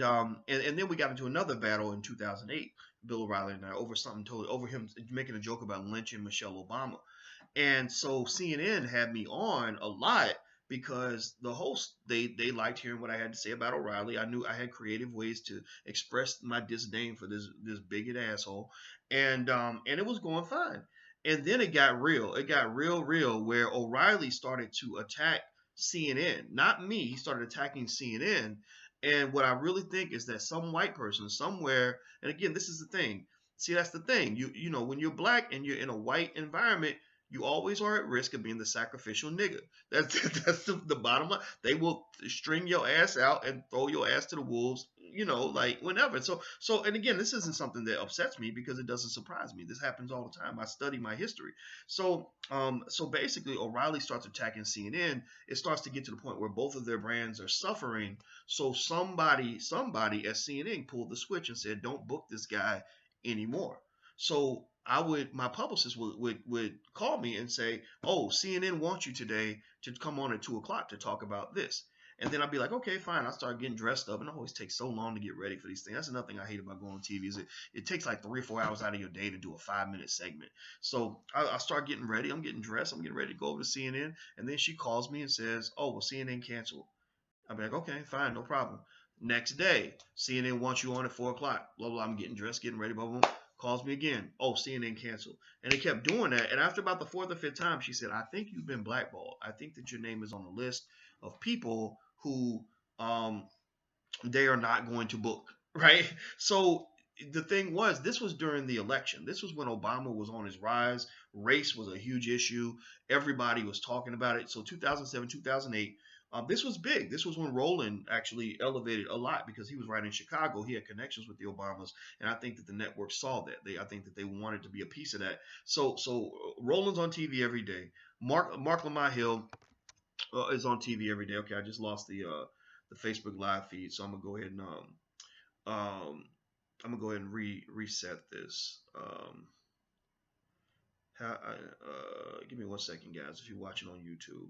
then we got into another battle in 2008, Bill O'Reilly and I, over him making a joke about lynching Michelle Obama. And so CNN had me on a lot because the host they liked hearing what I had to say about O'Reilly. I knew I had creative ways to express my disdain for this bigot asshole, and it was going fine. And then it got real. It got real where O'Reilly started to attack CNN, not me. He started attacking CNN. And what I really think is that some white person somewhere, and again, this is the thing. See, that's the thing. When you're black and you're in a white environment, you always are at risk of being the sacrificial nigga. That's the bottom line. They will string your ass out and throw your ass to the wolves, like whenever. So, and again, this isn't something that upsets me because it doesn't surprise me. This happens all the time. I study my history. So basically, O'Reilly starts attacking CNN. It starts to get to the point where both of their brands are suffering. So somebody at CNN pulled the switch and said, "Don't book this guy anymore." So my publicist would call me and say, "Oh, CNN wants you today to come on at 2:00 to talk about this." And then I'd be like, okay, fine. I start getting dressed up, and it always takes so long to get ready for these things. That's another thing I hate about going on TV is it takes like 3 or 4 hours out of your day to do a 5-minute segment. So I start getting ready. I'm getting dressed. I'm getting ready to go over to CNN. And then she calls me and says, "Oh, well, CNN canceled." I'll be like, okay, fine, no problem. Next day, CNN wants you on at 4:00. Blah, blah, I'm getting dressed, getting ready, blah, blah, blah. Calls me again. Oh, CNN canceled. And they kept doing that. And after about the 4th or 5th time, she said, "I think you've been blackballed. I think that your name is on the list of people who they are not going to book." Right? So the thing was, this was during the election. This was when Obama was on his rise. Race was a huge issue. Everybody was talking about it. So 2007, 2008, this was big. This was when Roland actually elevated a lot because he was right in Chicago. He had connections with the Obamas, and I think that the network saw that. I think that they wanted to be a piece of that. So Roland's on TV every day. Mark Lamont Hill is on TV every day. Okay, I just lost the Facebook live feed, so I'm gonna go ahead and reset this. Give me 1 second, guys. If you're watching on YouTube.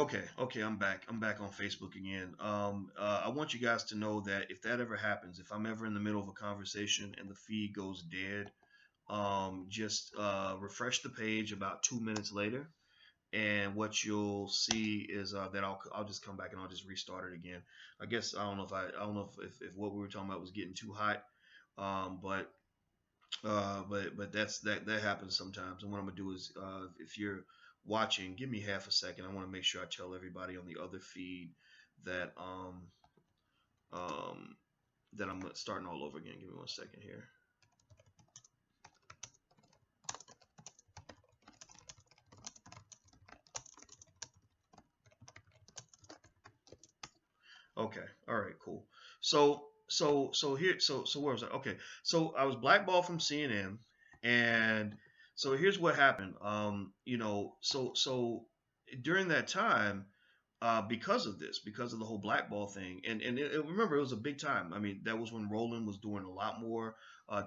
Okay, I'm back. I'm back on Facebook again. I want you guys to know that if that ever happens, if I'm ever in the middle of a conversation and the feed goes dead, just refresh the page about 2 minutes later, and what you'll see is that I'll just come back and I'll just restart it again. I guess I don't know if what we were talking about was getting too hot, but that happens sometimes. And what I'm gonna do is, if you're watching, give me half a second. I want to make sure I tell everybody on the other feed that um, that I'm starting all over again. Give me 1 second here. Okay. All right. Cool. So where was I? Okay. So I was blackballed from CNN, and so here's what happened. So during that time, because of this, because of the whole blackball thing, remember it was a big time. I mean, that was when Roland was doing a lot more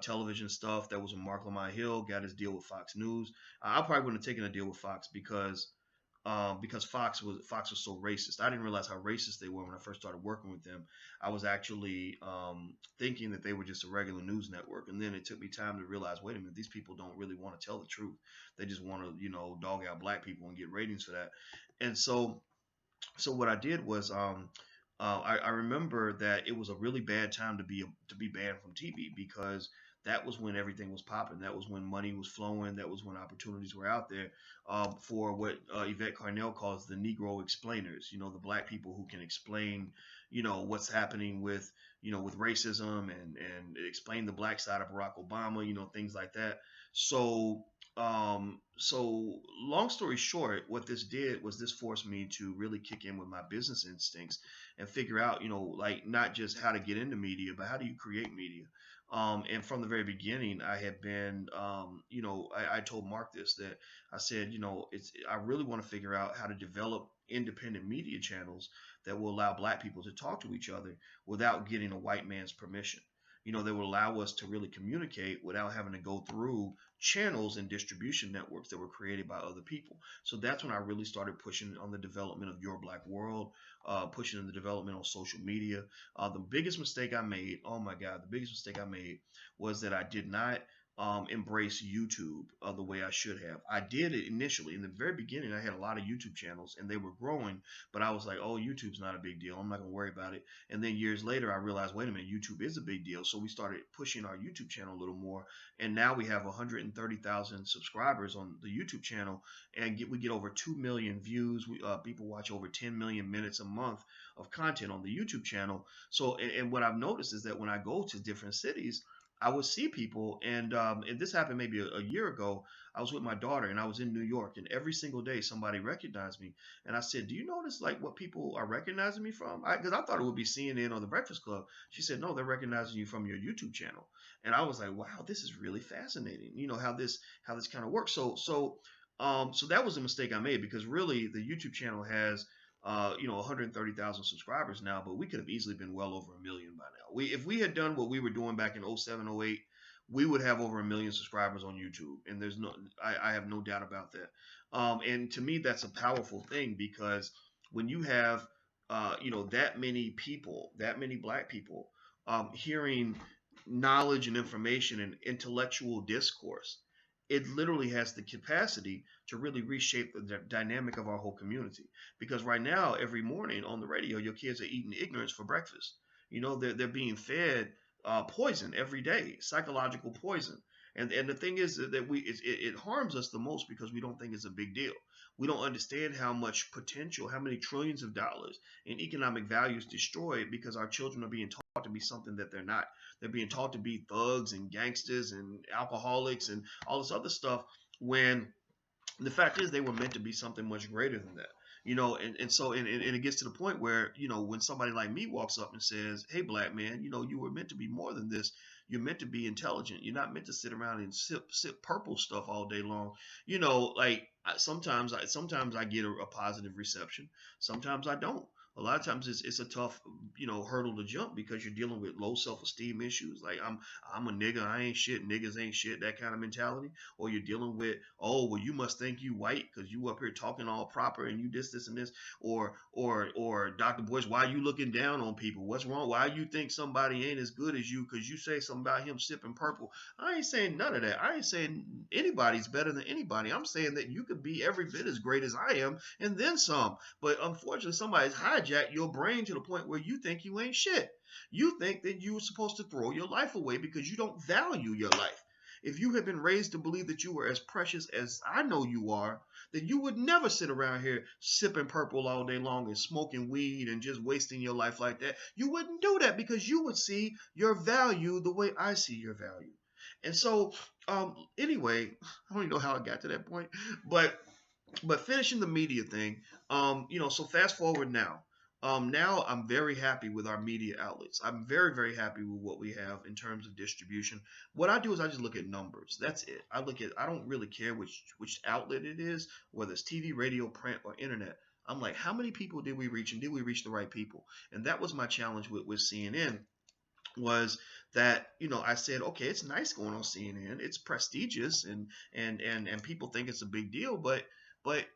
television stuff. That was when Mark Lamont Hill got his deal with Fox News. I probably wouldn't have taken a deal with Fox because Fox was so racist. I didn't realize how racist they were when I first started working with them. I was actually thinking that they were just a regular news network, and then it took me time to realize, wait a minute, these people don't really want to tell the truth. They just want to, dog out black people and get ratings for that. And so what I did was I remember that it was a really bad time to be banned from TV because that was when everything was popping. That was when money was flowing. That was when opportunities were out there for what Yvette Carnell calls the Negro explainers. The black people who can explain, what's happening with racism and explain the black side of Barack Obama. Things like that. So long story short, what this did was this forced me to really kick in with my business instincts and figure out, like not just how to get into media, but how do you create media. And from the very beginning, I had been, I told Mark this, that I said, I really want to figure out how to develop independent media channels that will allow black people to talk to each other without getting a white man's permission. They will allow us to really communicate without having to go through channels and distribution networks that were created by other people. So that's when I really started pushing on the development of Your Black World, pushing in the development on social media. The biggest mistake I made, oh my God, the biggest mistake I made was that I did not embrace YouTube the way I should have. I did it initially. In the very beginning, I had a lot of YouTube channels and they were growing, but I was like, oh, YouTube's not a big deal. I'm not going to worry about it. And then years later, I realized, wait a minute, YouTube is a big deal. So we started pushing our YouTube channel a little more. And now we have 130,000 subscribers on the YouTube channel, and we get over 2 million views. People watch over 10 million minutes a month of content on the YouTube channel. So, and what I've noticed is that when I go to different cities, I would see people, and this happened maybe a year ago. I was with my daughter, and I was in New York, and every single day somebody recognized me. And I said, "Do you notice like what people are recognizing me from?" Because I thought it would be CNN or The Breakfast Club. She said, "No, they're recognizing you from your YouTube channel." And I was like, "Wow, this is really fascinating. How this kind of works." So that was a mistake I made because really the YouTube channel has 130,000 subscribers now, but we could have easily been well over a million by now. If we had done what we were doing back in 07, 08, we would have over a million subscribers on YouTube. And I have no doubt about that. And to me, that's a powerful thing because when you have, that many people, that many black people, hearing knowledge and information and intellectual discourse, it literally has the capacity to really reshape the dynamic of our whole community. Because right now, every morning on the radio, your kids are eating ignorance for breakfast. They're being fed poison every day, psychological poison. And the thing is that it harms us the most because we don't think it's a big deal. We don't understand how much potential, how many trillions of dollars in economic value is destroyed because our children are being taught to be something that they're not. They're being taught to be thugs and gangsters and alcoholics and all this other stuff when the fact is they were meant to be something much greater than that. And it gets to the point where, when somebody like me walks up and says, "Hey, black man, you were meant to be more than this. You're meant to be intelligent. You're not meant to sit around and sip purple stuff all day long." Like sometimes I get a positive reception. Sometimes I don't. A lot of times it's a tough, hurdle to jump because you're dealing with low self-esteem issues. Like I'm a nigga, I ain't shit, niggas ain't shit, that kind of mentality. Or you're dealing with, oh well, you must think you white because you up here talking all proper and you this and this. Or Dr. Boyce, why you looking down on people? What's wrong? Why you think somebody ain't as good as you because you say something about him sipping purple? I ain't saying none of that. I ain't saying anybody's better than anybody. I'm saying that you could be every bit as great as I am and then some. But unfortunately, somebody's hijacked your brain to the point where you think you ain't shit. You think that you were supposed to throw your life away because you don't value your life. If you had been raised to believe that you were as precious as I know you are, then you would never sit around here sipping purple all day long and smoking weed and just wasting your life like that. You wouldn't do that because you would see your value the way I see your value. And so, anyway, I don't even know how I got to that point, but finishing the media thing, so fast forward now. Now I'm very happy with our media outlets. I'm very, very happy with what we have in terms of distribution. What I do is I just look at numbers. That's it. I don't really care which outlet it is, whether it's TV, radio, print, or internet. I'm like, how many people did we reach, and did we reach the right people? And that was my challenge with CNN, was that I said, okay, it's nice going on CNN, it's prestigious, and people think it's a big deal, but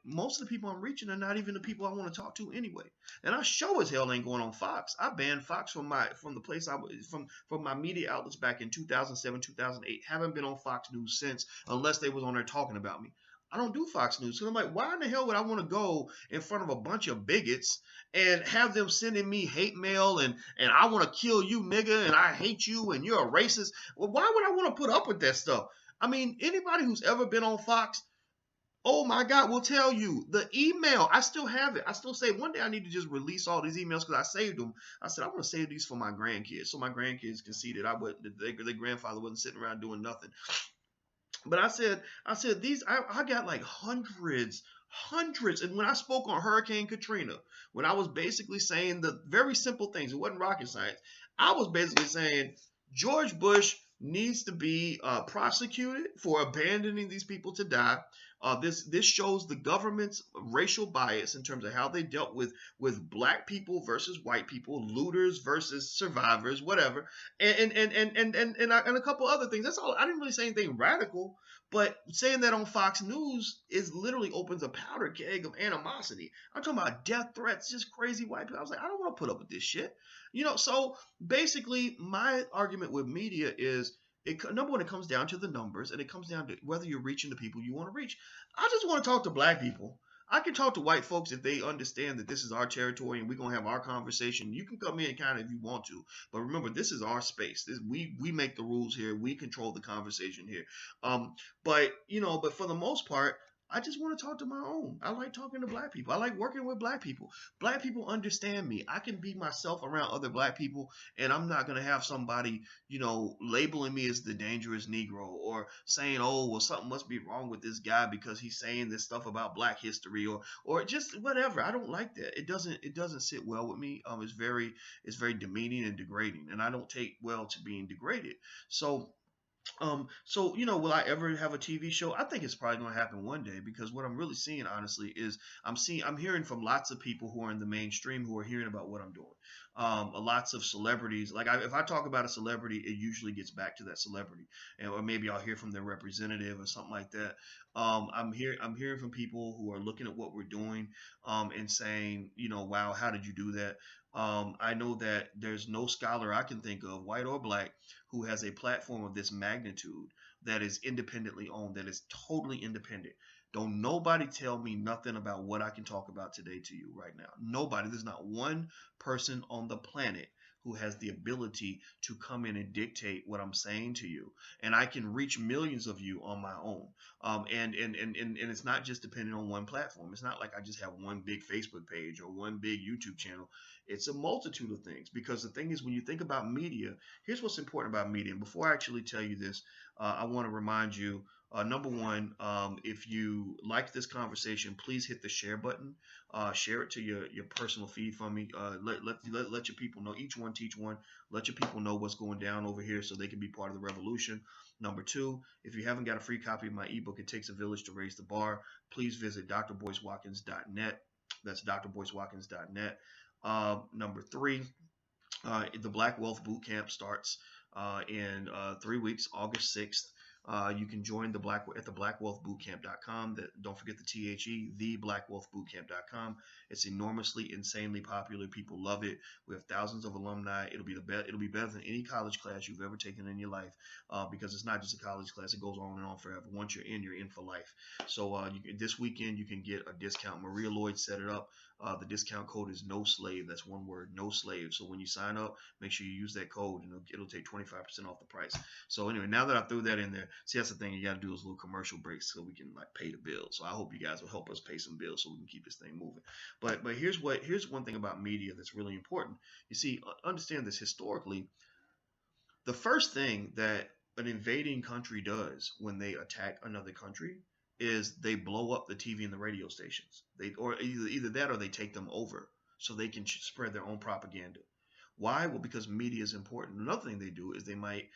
most of the people I'm reaching are not even the people I want to talk to anyway. And I sure as hell ain't going on Fox. I banned Fox from the place I was from my media outlets back in 2007, 2008. Haven't been on Fox News since, unless they was on there talking about me. I don't do Fox News. So I'm like, why in the hell would I want to go in front of a bunch of bigots and have them sending me hate mail and I want to kill you, nigga, and I hate you and you're a racist? Well, why would I want to put up with that stuff? I mean, anybody who's ever been on Fox, oh my God, will tell you the email. I still have it. I still say one day I need to just release all these emails because I saved them. I said I want to save these for my grandkids, so my grandkids can see that their grandfather wasn't sitting around doing nothing. But I said these. I got like hundreds. And when I spoke on Hurricane Katrina, when I was basically saying the very simple things, it wasn't rocket science. I was basically saying George Bush needs to be prosecuted for abandoning these people to die. This shows the government's racial bias in terms of how they dealt with black people versus white people, looters versus survivors, whatever, and a couple other things. That's all. I didn't really say anything radical, but saying that on Fox News is literally opens a powder keg of animosity. I'm talking about death threats, just crazy white people. I was like, I don't want to put up with this shit. So basically my argument with media is, number one, it comes down to the numbers, and it comes down to whether you're reaching the people you want to reach. I just want to talk to black people. I can talk to white folks if they understand that this is our territory and we're gonna have our conversation. You can come in kind of if you want to, but remember, this is our space. We make the rules here. We control the conversation here. But for the most part, I just want to talk to my own. I like talking to black people. I like working with black people. Black people understand me. I can be myself around other black people, and I'm not gonna have somebody, labeling me as the dangerous Negro, or saying, oh, well, something must be wrong with this guy because he's saying this stuff about black history, or just whatever. I don't like that. It doesn't sit well with me. It's very demeaning and degrading, and I don't take well to being degraded. So will I ever have a TV show? I think it's probably going to happen one day, because what I'm really seeing, honestly, is I'm hearing from lots of people who are in the mainstream who are hearing about what I'm doing. Lots of celebrities. Like if I talk about a celebrity, it usually gets back to that celebrity, or maybe I'll hear from their representative or something like that. I'm hearing from people who are looking at what we're doing, and saying, wow, how did you do that? I know that there's no scholar I can think of, white or black, who has a platform of this magnitude that is independently owned, that is totally independent. Don't nobody tell me nothing about what I can talk about today to you right now. Nobody. There's not one person on the planet who has the ability to come in and dictate what I'm saying to you. And I can reach millions of you on my own. And it's not just dependent on one platform. It's not like I just have one big Facebook page or one big YouTube channel. It's a multitude of things, because the thing is, when you think about media, here's what's important about media. And before I actually tell you this, I want to remind you, number one, if you like this conversation, please hit the share button. Share it to your personal feed for me. Let your people know. Each one teach one. Let your people know what's going down over here so they can be part of the revolution. Number two, if you haven't got a free copy of my ebook, It Takes a Village to Raise the Bar, please visit drboycewatkins.net. That's drboycewatkins.net. Number three, the Black Wealth Boot Camp starts in 3 weeks, August 6th. You can join the Black at the blackwealthbootcamp.com. Don't forget the THE, theblackwellthbootcamp.com. It's enormously, insanely popular. People love it. We have thousands of alumni. It'll be it'll be better than any college class you've ever taken in your life, because it's not just a college class. It goes on and on forever. Once you're in for life. So this weekend you can get a discount. Maria Lloyd set it up. The discount code is no slave. That's one word, no slave. So when you sign up, make sure you use that code, and it'll take 25% off the price. So anyway, now that I threw that in there, see, that's the thing. You got to do those little commercial breaks so we can like pay the bills. So I hope you guys will help us pay some bills so we can keep this thing moving. But here's one thing about media that's really important. You see, understand this historically. The first thing that an invading country does when they attack another country is they blow up the TV and the radio stations. Or either that or they take them over so they can spread their own propaganda. Why? Well, because media is important. Another thing they do is they might,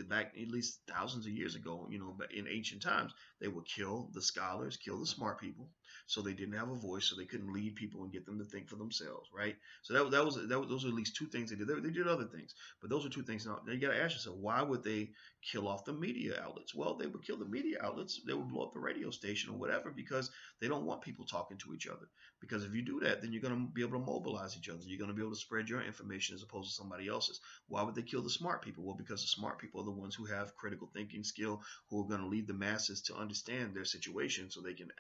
back at least thousands of years ago, in ancient times, they would kill the scholars, kill the smart people, so they didn't have a voice, so they couldn't lead people and get them to think for themselves, right? So those are at least two things they did. They did other things, but those are two things. Now you got to ask yourself, why would they kill off the media outlets? Well, they would kill the media outlets. They would blow up the radio station or whatever because they don't want people talking to each other. Because if you do that, then you're going to be able to mobilize each other. You're going to be able to spread your information as opposed to somebody else's. Why would they kill the smart people? Well, because the smart people are the ones who have critical thinking skill, who are going to lead the masses to understand their situation so they can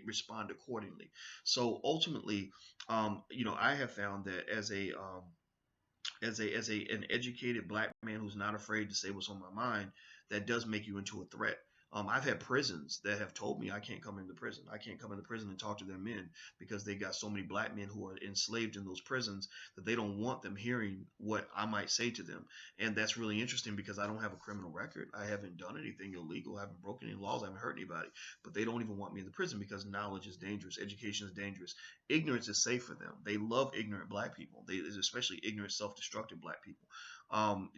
respond accordingly. So ultimately, I have found that as an educated black man who's not afraid to say what's on my mind, that does make you into a threat. I've had prisons that have told me I can't come into prison. I can't come into prison and talk to their men because they got so many black men who are enslaved in those prisons that they don't want them hearing what I might say to them. And that's really interesting because I don't have a criminal record. I haven't done anything illegal. I haven't broken any laws. I haven't hurt anybody. But they don't even want me in the prison because knowledge is dangerous. Education is dangerous. Ignorance is safe for them. They love ignorant black people. Especially ignorant, self-destructive black people. So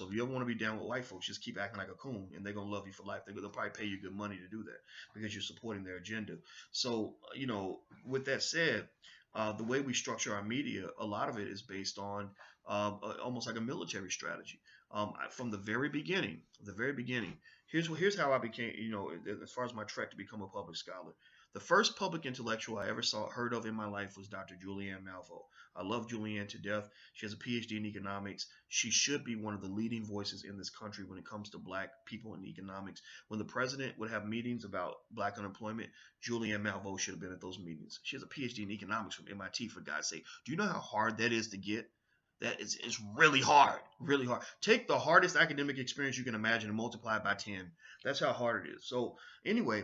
if you ever want to be down with white folks, just keep acting like a coon, and they're gonna love you for life. They'll probably pay you good money to do that because you're supporting their agenda. So, with that said, the way we structure our media, a lot of it is based on almost like a military strategy. From the very beginning, here's how I became, as far as my trek to become a public scholar. The first public intellectual I ever heard of in my life was Dr. Julianne Malveaux. I love Julianne to death. She has a PhD in economics. She should be one of the leading voices in this country when it comes to black people in economics. When the president would have meetings about black unemployment, Julianne Malveaux should have been at those meetings. She has a PhD in economics from MIT, for God's sake. Do you know how hard that is to get? It's really hard, really hard. Take the hardest academic experience you can imagine and multiply it by 10. That's how hard it is. So anyway,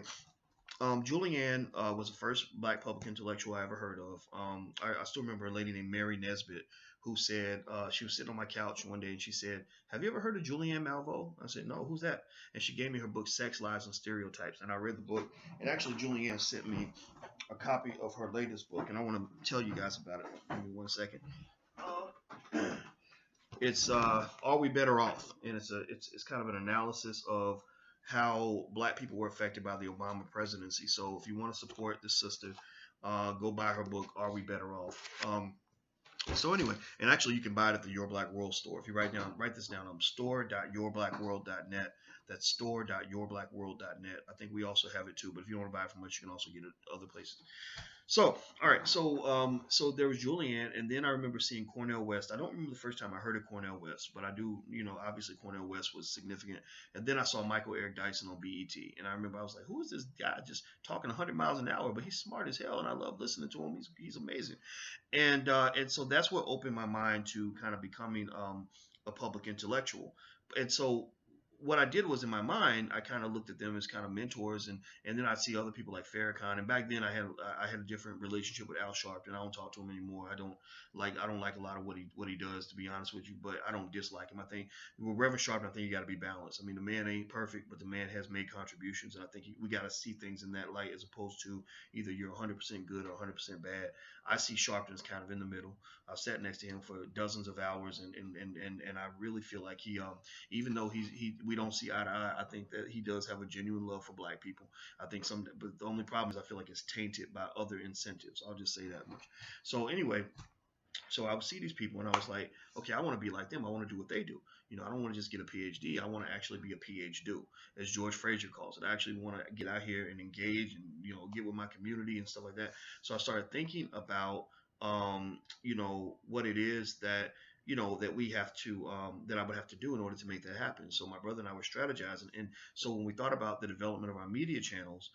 Julianne was the first black public intellectual I ever heard of. I still remember a lady named Mary Nesbitt who said, she was sitting on my couch one day and she said, "Have you ever heard of Julianne Malveaux?" I said, "No, who's that?" And she gave me her book, Sex, Lies, and Stereotypes. And I read the book. And actually, Julianne sent me a copy of her latest book. And I want to tell you guys about it. Give me 1 second. It's Are We Better Off? And it's kind of an analysis of how black people were affected by the Obama presidency. So if you want to support this sister, go buy her book, Are We Better Off? So anyway, and actually you can buy it at the Your Black World store. If you write this down, store.yourblackworld.net. That's store.yourblackworld.net. I think we also have it too, but if you don't want to buy it from us, you can also get it other places. So, all right. So there was Julianne, and then I remember seeing Cornel West. I don't remember the first time I heard of Cornel West, but I do, obviously Cornel West was significant. And then I saw Michael Eric Dyson on BET, and I remember I was like, who is this guy just talking 100 miles an hour? But he's smart as hell, and I love listening to him. He's amazing. And so that's what opened my mind to kind of becoming a public intellectual. And so what I did was, in my mind, I kind of looked at them as kind of mentors, and then I'd see other people like Farrakhan. And back then I had a different relationship with Al Sharpton. I don't talk to him anymore. I don't like a lot of what he does, to be honest with you, but I don't dislike him. I think with Reverend Sharpton, I think you got to be balanced. I mean, the man ain't perfect, but the man has made contributions, and I think we got to see things in that light as opposed to either you're 100% good or 100% bad. I see Sharpton as kind of in the middle. I've sat next to him for dozens of hours, and I really feel like he even though we don't see eye to eye, I think that he does have a genuine love for black people. I think but the only problem is I feel like it's tainted by other incentives. I'll just say that much. So anyway, So I would see these people and I was like, okay, I want to be like them. I want to do what they do. I don't want to just get a PhD. I want to actually be a PhD, as George Fraser calls it. I actually want to get out here and engage and, get with my community and stuff like that. So I started thinking about, what it is that, that we have to, that I would have to do in order to make that happen. So my brother and I were strategizing. And so when we thought about the development of our media channels,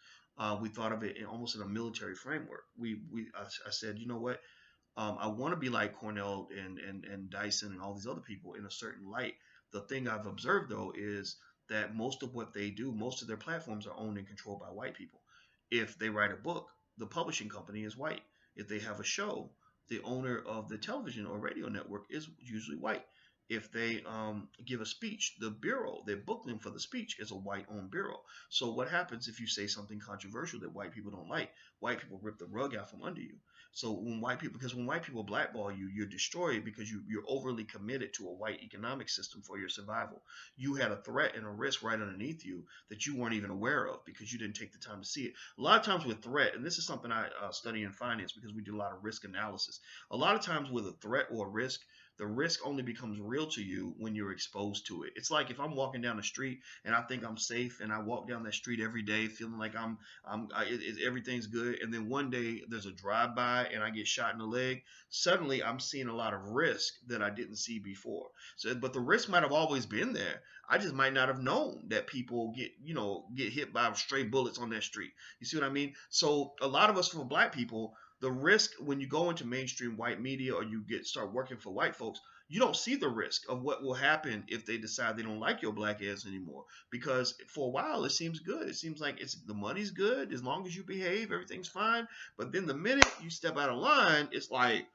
we thought of it almost in a military framework. I said, you know what? I want to be like Cornell and Dyson and all these other people in a certain light. The thing I've observed though is that most of what they do, most of their platforms are owned and controlled by white people. If they write a book, the publishing company is white. If they have a show, the owner of the television or radio network is usually white. If they give a speech, the bureau, the booklet for the speech is a white-owned bureau. So what happens if you say something controversial that white people don't like? White people rip the rug out from under you. So because when white people blackball you, you're destroyed because you're overly committed to a white economic system for your survival. You had a threat and a risk right underneath you that you weren't even aware of because you didn't take the time to see it. A lot of times with threat, and this is something I study in finance because we do a lot of risk analysis. A lot of times with a threat or a risk, the risk only becomes real to you when you're exposed to it. It's like if I'm walking down the street and I think I'm safe and I walk down that street every day feeling like everything's good, and then one day there's a drive-by and I get shot in the leg. Suddenly I'm seeing a lot of risk that I didn't see before. So, but the risk might have always been there. I just might not have known that people get hit by stray bullets on that street. You see what I mean? So a lot of us, for black people, the risk when you go into mainstream white media or you start working for white folks, you don't see the risk of what will happen if they decide they don't like your black ass anymore. Because for a while it seems good. It seems like the money's good as long as you behave, everything's fine. But then the minute you step out of line, it's like,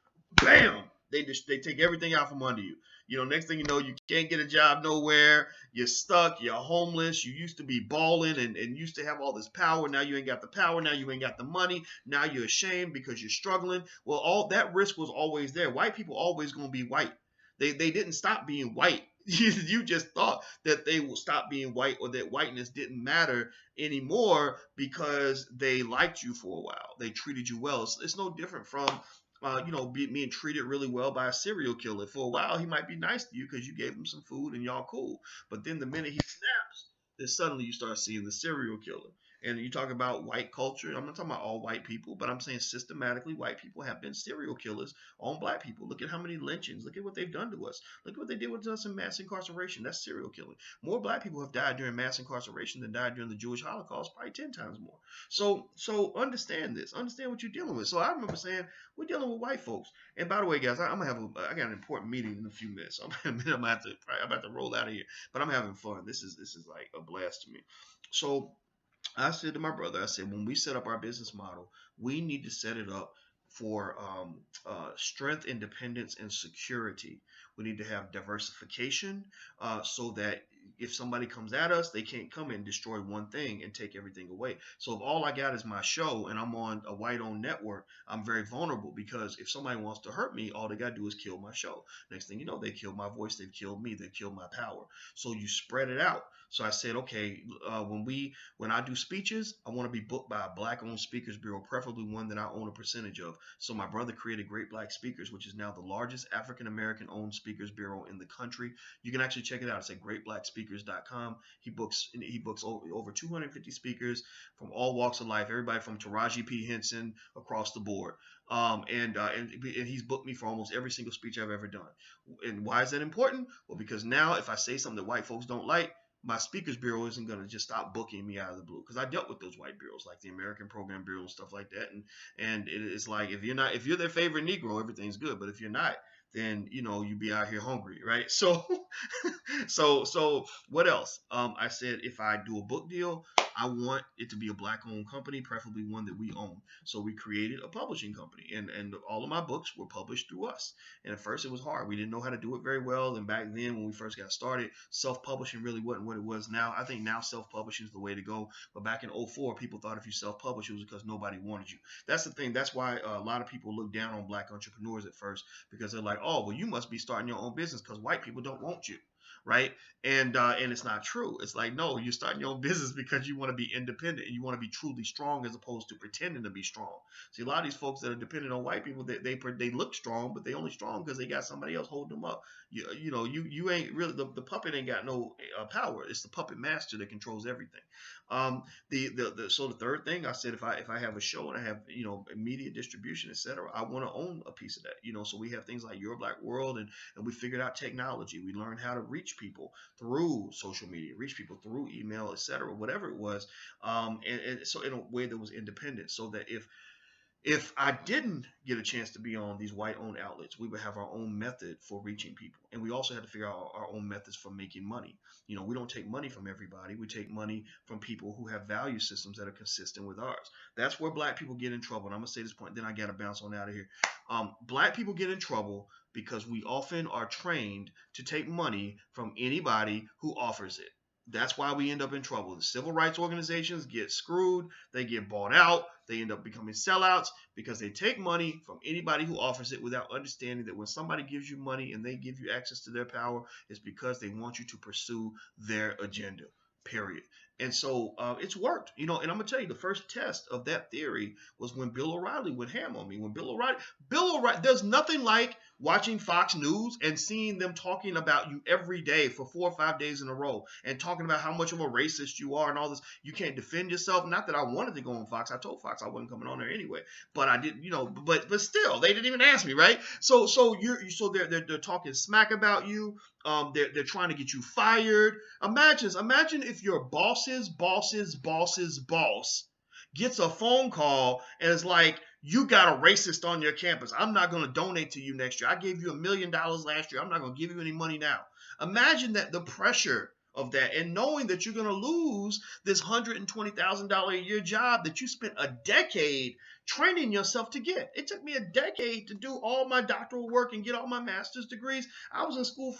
bam! They take everything out from under you. Next thing you know, you can't get a job nowhere. You're stuck. You're homeless. You used to be balling and used to have all this power. Now you ain't got the power. Now you ain't got the money. Now you're ashamed because you're struggling. Well, all that risk was always there. White people always gonna be white. They didn't stop being white. You just thought that they will stop being white or that whiteness didn't matter anymore because they liked you for a while. They treated you well. It's no different from being treated really well by a serial killer. For a while, he might be nice to you because you gave him some food and y'all cool. But then the minute he snaps, then suddenly you start seeing the serial killer. And you talk about white culture. I'm not talking about all white people, but I'm saying systematically white people have been serial killers on black people. Look at how many lynchings. Look at what they've done to us. Look at what they did with us in mass incarceration. That's serial killing. More black people have died during mass incarceration than died during the Jewish Holocaust, probably 10 times more. So understand this. Understand what you're dealing with. So I remember saying, we're dealing with white folks. And by the way, guys, I got an important meeting in a few minutes. So I'm about to roll out of here. But I'm having fun. This is like a blast to me. So I said to my brother, I said, when we set up our business model, we need to set it up for strength, independence, and security. We need to have diversification so that if somebody comes at us, they can't come and destroy one thing and take everything away. So if all I got is my show and I'm on a white-owned network, I'm very vulnerable because if somebody wants to hurt me, all they got to do is kill my show. Next thing you know, they killed my voice, they've killed me, they've killed my power. So you spread it out. So I said, okay, when I do speeches, I want to be booked by a black-owned speakers bureau, preferably one that I own a percentage of. So my brother created Great Black Speakers, which is now the largest African-American-owned speakers bureau in the country. You can actually check it out. It's at greatblackspeakers.com. He books over 250 speakers from all walks of life, everybody from Taraji P. Henson across the board. And he's booked me for almost every single speech I've ever done. And why is that important? Well, because now if I say something that white folks don't like, my speakers bureau isn't going to just stop booking me out of the blue, because I dealt with those white bureaus like the American Program Bureau and stuff like that. And it's like, if you're their favorite Negro, everything's good. But if you're not, then you be out here hungry, right? So so what else? I said, if I do a book deal, I want it to be a black-owned company, preferably one that we own. So we created a publishing company, and all of my books were published through us. And at first it was hard. We didn't know how to do it very well. And back then when we first got started, self-publishing really wasn't what it was now. I think now self-publishing is the way to go. But back in 2004, people thought if you self-publish, it was because nobody wanted you. That's the thing. That's why a lot of people look down on black entrepreneurs at first, because they're like, oh, well, you must be starting your own business because white people don't want you. right? And it's not true. It's like, no, you're starting your own business because you want to be independent and you want to be truly strong as opposed to pretending to be strong. See, a lot of these folks that are dependent on white people, they look strong, but they only strong because they got somebody else holding them up. You ain't really, the puppet ain't got no power. It's the puppet master that controls everything. So the third thing I said, if I have a show and I have media distribution, etc., I want to own a piece of that. So we have things like Your Black World, and we figured out technology. We learned how to reach people through social media, reach people through email, etc., whatever it was, and so in a way that was independent, so that if I didn't get a chance to be on these white-owned outlets, we would have our own method for reaching people. And we also had to figure out our own methods for making money. We don't take money from everybody. We take money from people who have value systems that are consistent with ours. That's where black people get in trouble. And I'm going to say this point, then I got to bounce on out of here. Black people get in trouble because we often are trained to take money from anybody who offers it. That's why we end up in trouble. The civil rights organizations get screwed. They get bought out. They end up becoming sellouts because they take money from anybody who offers it without understanding that when somebody gives you money and they give you access to their power, it's because they want you to pursue their agenda, period. And so it's worked, and I'm going to tell you, the first test of that theory was when Bill O'Reilly went ham on me. When Bill O'Reilly, there's nothing like watching Fox News and seeing them talking about you every day for 4 or 5 days in a row and talking about how much of a racist you are and all this. You can't defend yourself. Not that I wanted to go on Fox. I told Fox I wasn't coming on there anyway, but I didn't, but still, they didn't even ask me, right? So they're talking smack about you. They're trying to get you fired. Imagine if your boss's boss gets a phone call and is like, you got a racist on your campus. I'm not going to donate to you next year. I gave you $1 million last year. I'm not going to give you any money now. Imagine that, the pressure of that, and knowing that you're going to lose this $120,000 a year job that you spent a decade training yourself to get. It took me a decade to do all my doctoral work and get all my master's degrees. I was in school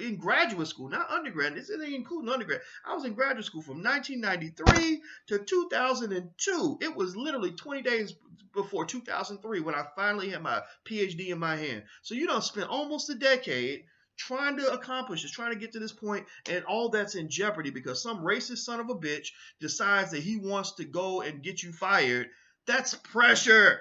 in graduate school, not undergrad. This isn't including undergrad. I was in graduate school from 1993 to 2002. It was literally 20 days before 2003 when I finally had my PhD in my hand. So you done spent almost a decade trying to accomplish this, trying to get to this point, and all that's in jeopardy because some racist son of a bitch decides that he wants to go and get you fired. That's pressure.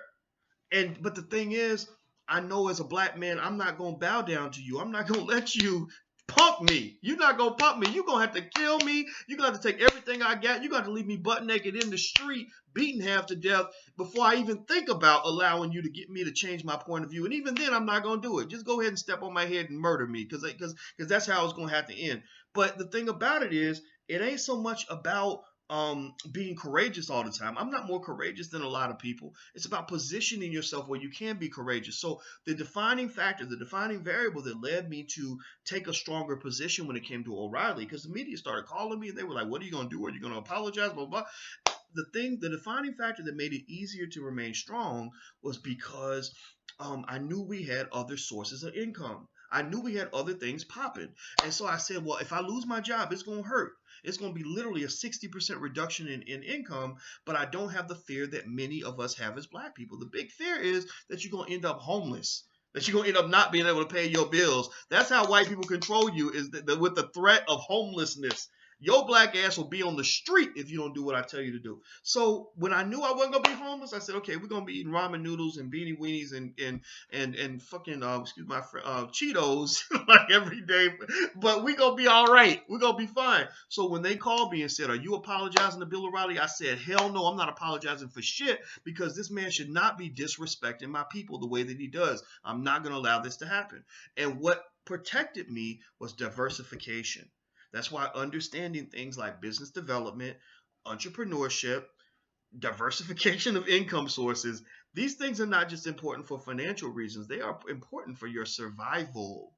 But the thing is, I know as a black man, I'm not going to bow down to you. I'm not going to let you punk me. You're not going to punk me. You're going to have to kill me. You're going to have to take everything I got. You're going to have to leave me butt naked in the street, beaten half to death before I even think about allowing you to get me to change my point of view. And even then, I'm not going to do it. Just go ahead and step on my head and murder me because that's how it's going to have to end. But the thing about it is, it ain't so much about being courageous all the time. I'm not more courageous than a lot of people. It's about positioning yourself where you can be courageous. So the defining factor, the defining variable that led me to take a stronger position when it came to O'Reilly, because the media started calling me and they were like, what are you going to do? Are you going to apologize? Blah, blah, blah. The defining factor that made it easier to remain strong was because I knew we had other sources of income. I knew we had other things popping. And so I said, well, if I lose my job, it's going to hurt. It's going to be literally a 60% reduction in income, but I don't have the fear that many of us have as black people. The big fear is that you're going to end up homeless, that you're going to end up not being able to pay your bills. That's how white people control you, is with the threat of homelessness. Your black ass will be on the street if you don't do what I tell you to do. So when I knew I wasn't gonna be homeless, I said, okay, we're gonna be eating ramen noodles and beanie weenies and fucking Cheetos like every day, but we gonna be all right. We're gonna be fine. So when they called me and said, "Are you apologizing to Bill O'Reilly?" I said, "Hell no, I'm not apologizing for shit because this man should not be disrespecting my people the way that he does. I'm not gonna allow this to happen." And what protected me was diversification. That's why understanding things like business development, entrepreneurship, diversification of income sources, these things are not just important for financial reasons. They are important for your survival.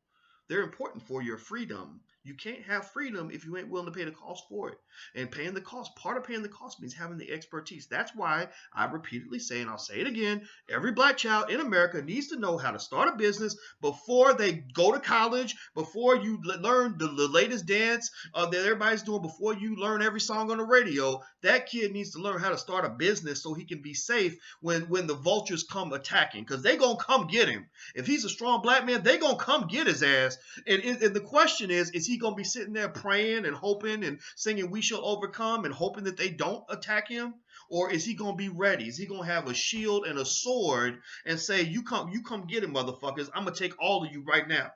They're important for your freedom. You can't have freedom if you ain't willing to pay the cost for it. And paying the cost, part of paying the cost means having the expertise. That's why I repeatedly say, and I'll say it again, every black child in America needs to know how to start a business before they go to college, before you learn the latest dance that everybody's doing, before you learn every song on the radio. That kid needs to learn how to start a business so he can be safe when the vultures come attacking, because they going to come get him. If he's a strong black man, they going to come get his ass. And the question is he he going to be sitting there praying and hoping and singing "We Shall Overcome" and hoping that they don't attack him? Or is he going to be ready? Is he going to have a shield and a sword and say, you come get him, motherfuckers. I'm going to take all of you right now.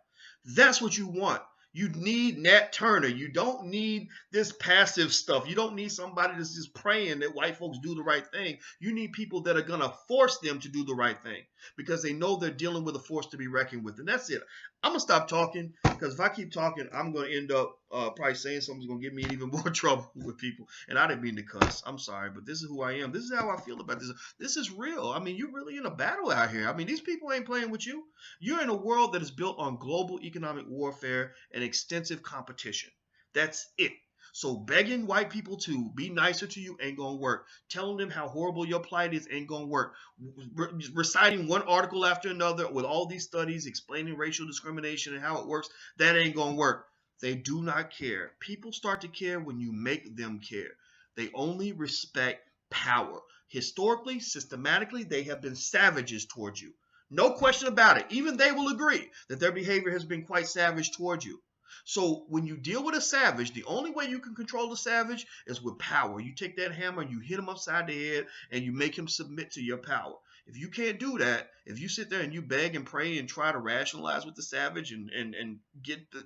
That's what you want. You need Nat Turner. You don't need this passive stuff. You don't need somebody that's just praying that white folks do the right thing. You need people that are going to force them to do the right thing because they know they're dealing with a force to be reckoned with. And that's it. I'm going to stop talking because if I keep talking, I'm going to end up probably saying something that's going to get me in even more trouble with people. And I didn't mean to cuss. I'm sorry, but this is who I am. This is how I feel about this. This is real. I mean, you're really in a battle out here. I mean, these people ain't playing with you. You're in a world that is built on global economic warfare and extensive competition. That's it. So begging white people to be nicer to you ain't gonna work. Telling them how horrible your plight is ain't gonna work. Reciting one article after another with all these studies explaining racial discrimination and how it works, that ain't gonna work. They do not care. People start to care when you make them care. They only respect power. Historically, systematically, they have been savages towards you. No question about it. Even they will agree that their behavior has been quite savage towards you. So when you deal with a savage, the only way you can control the savage is with power. You take that hammer, you hit him upside the head, and you make him submit to your power. If you can't do that, if you sit there and you beg and pray and try to rationalize with the savage and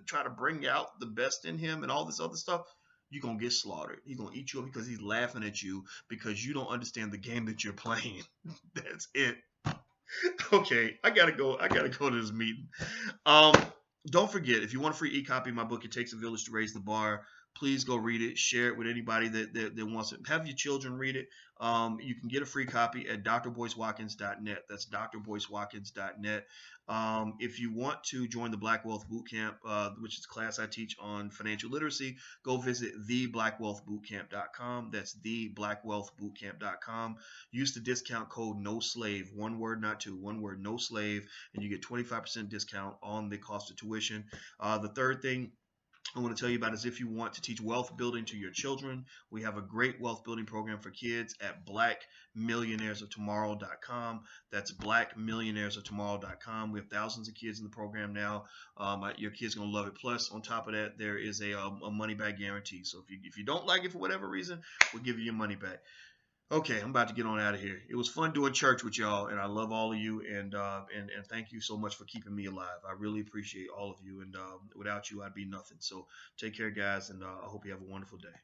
try to bring out the best in him and all this other stuff, you're going to get slaughtered. He's going to eat you up because he's laughing at you because you don't understand the game that you're playing. That's it. Okay, I gotta go to this meeting. Don't forget, if you want a free e-copy of my book, It Takes a Village to Raise the Bar, please go read it. Share it with anybody that wants it. Have your children read it. You can get a free copy at drboycewatkins.net. That's drboycewatkins.net. If you want to join the Black Wealth Bootcamp, which is a class I teach on financial literacy, go visit theblackwealthbootcamp.com. That's theblackwealthbootcamp.com. Use the discount code NOSLAVE, one word, not two, one word, NOSLAVE, and you get 25% discount on the cost of tuition. The third thing I want to tell you about is if you want to teach wealth building to your children, we have a great wealth building program for kids at blackmillionairesoftomorrow.com. That's blackmillionairesoftomorrow.com. We have thousands of kids in the program now. Your kids are going to love it. Plus, on top of that, there is a money back guarantee. So if you don't like it for whatever reason, we'll give you your money back. Okay, I'm about to get on out of here. It was fun doing church with y'all, and I love all of you, and thank you so much for keeping me alive. I really appreciate all of you, and without you, I'd be nothing. So take care, guys, and I hope you have a wonderful day.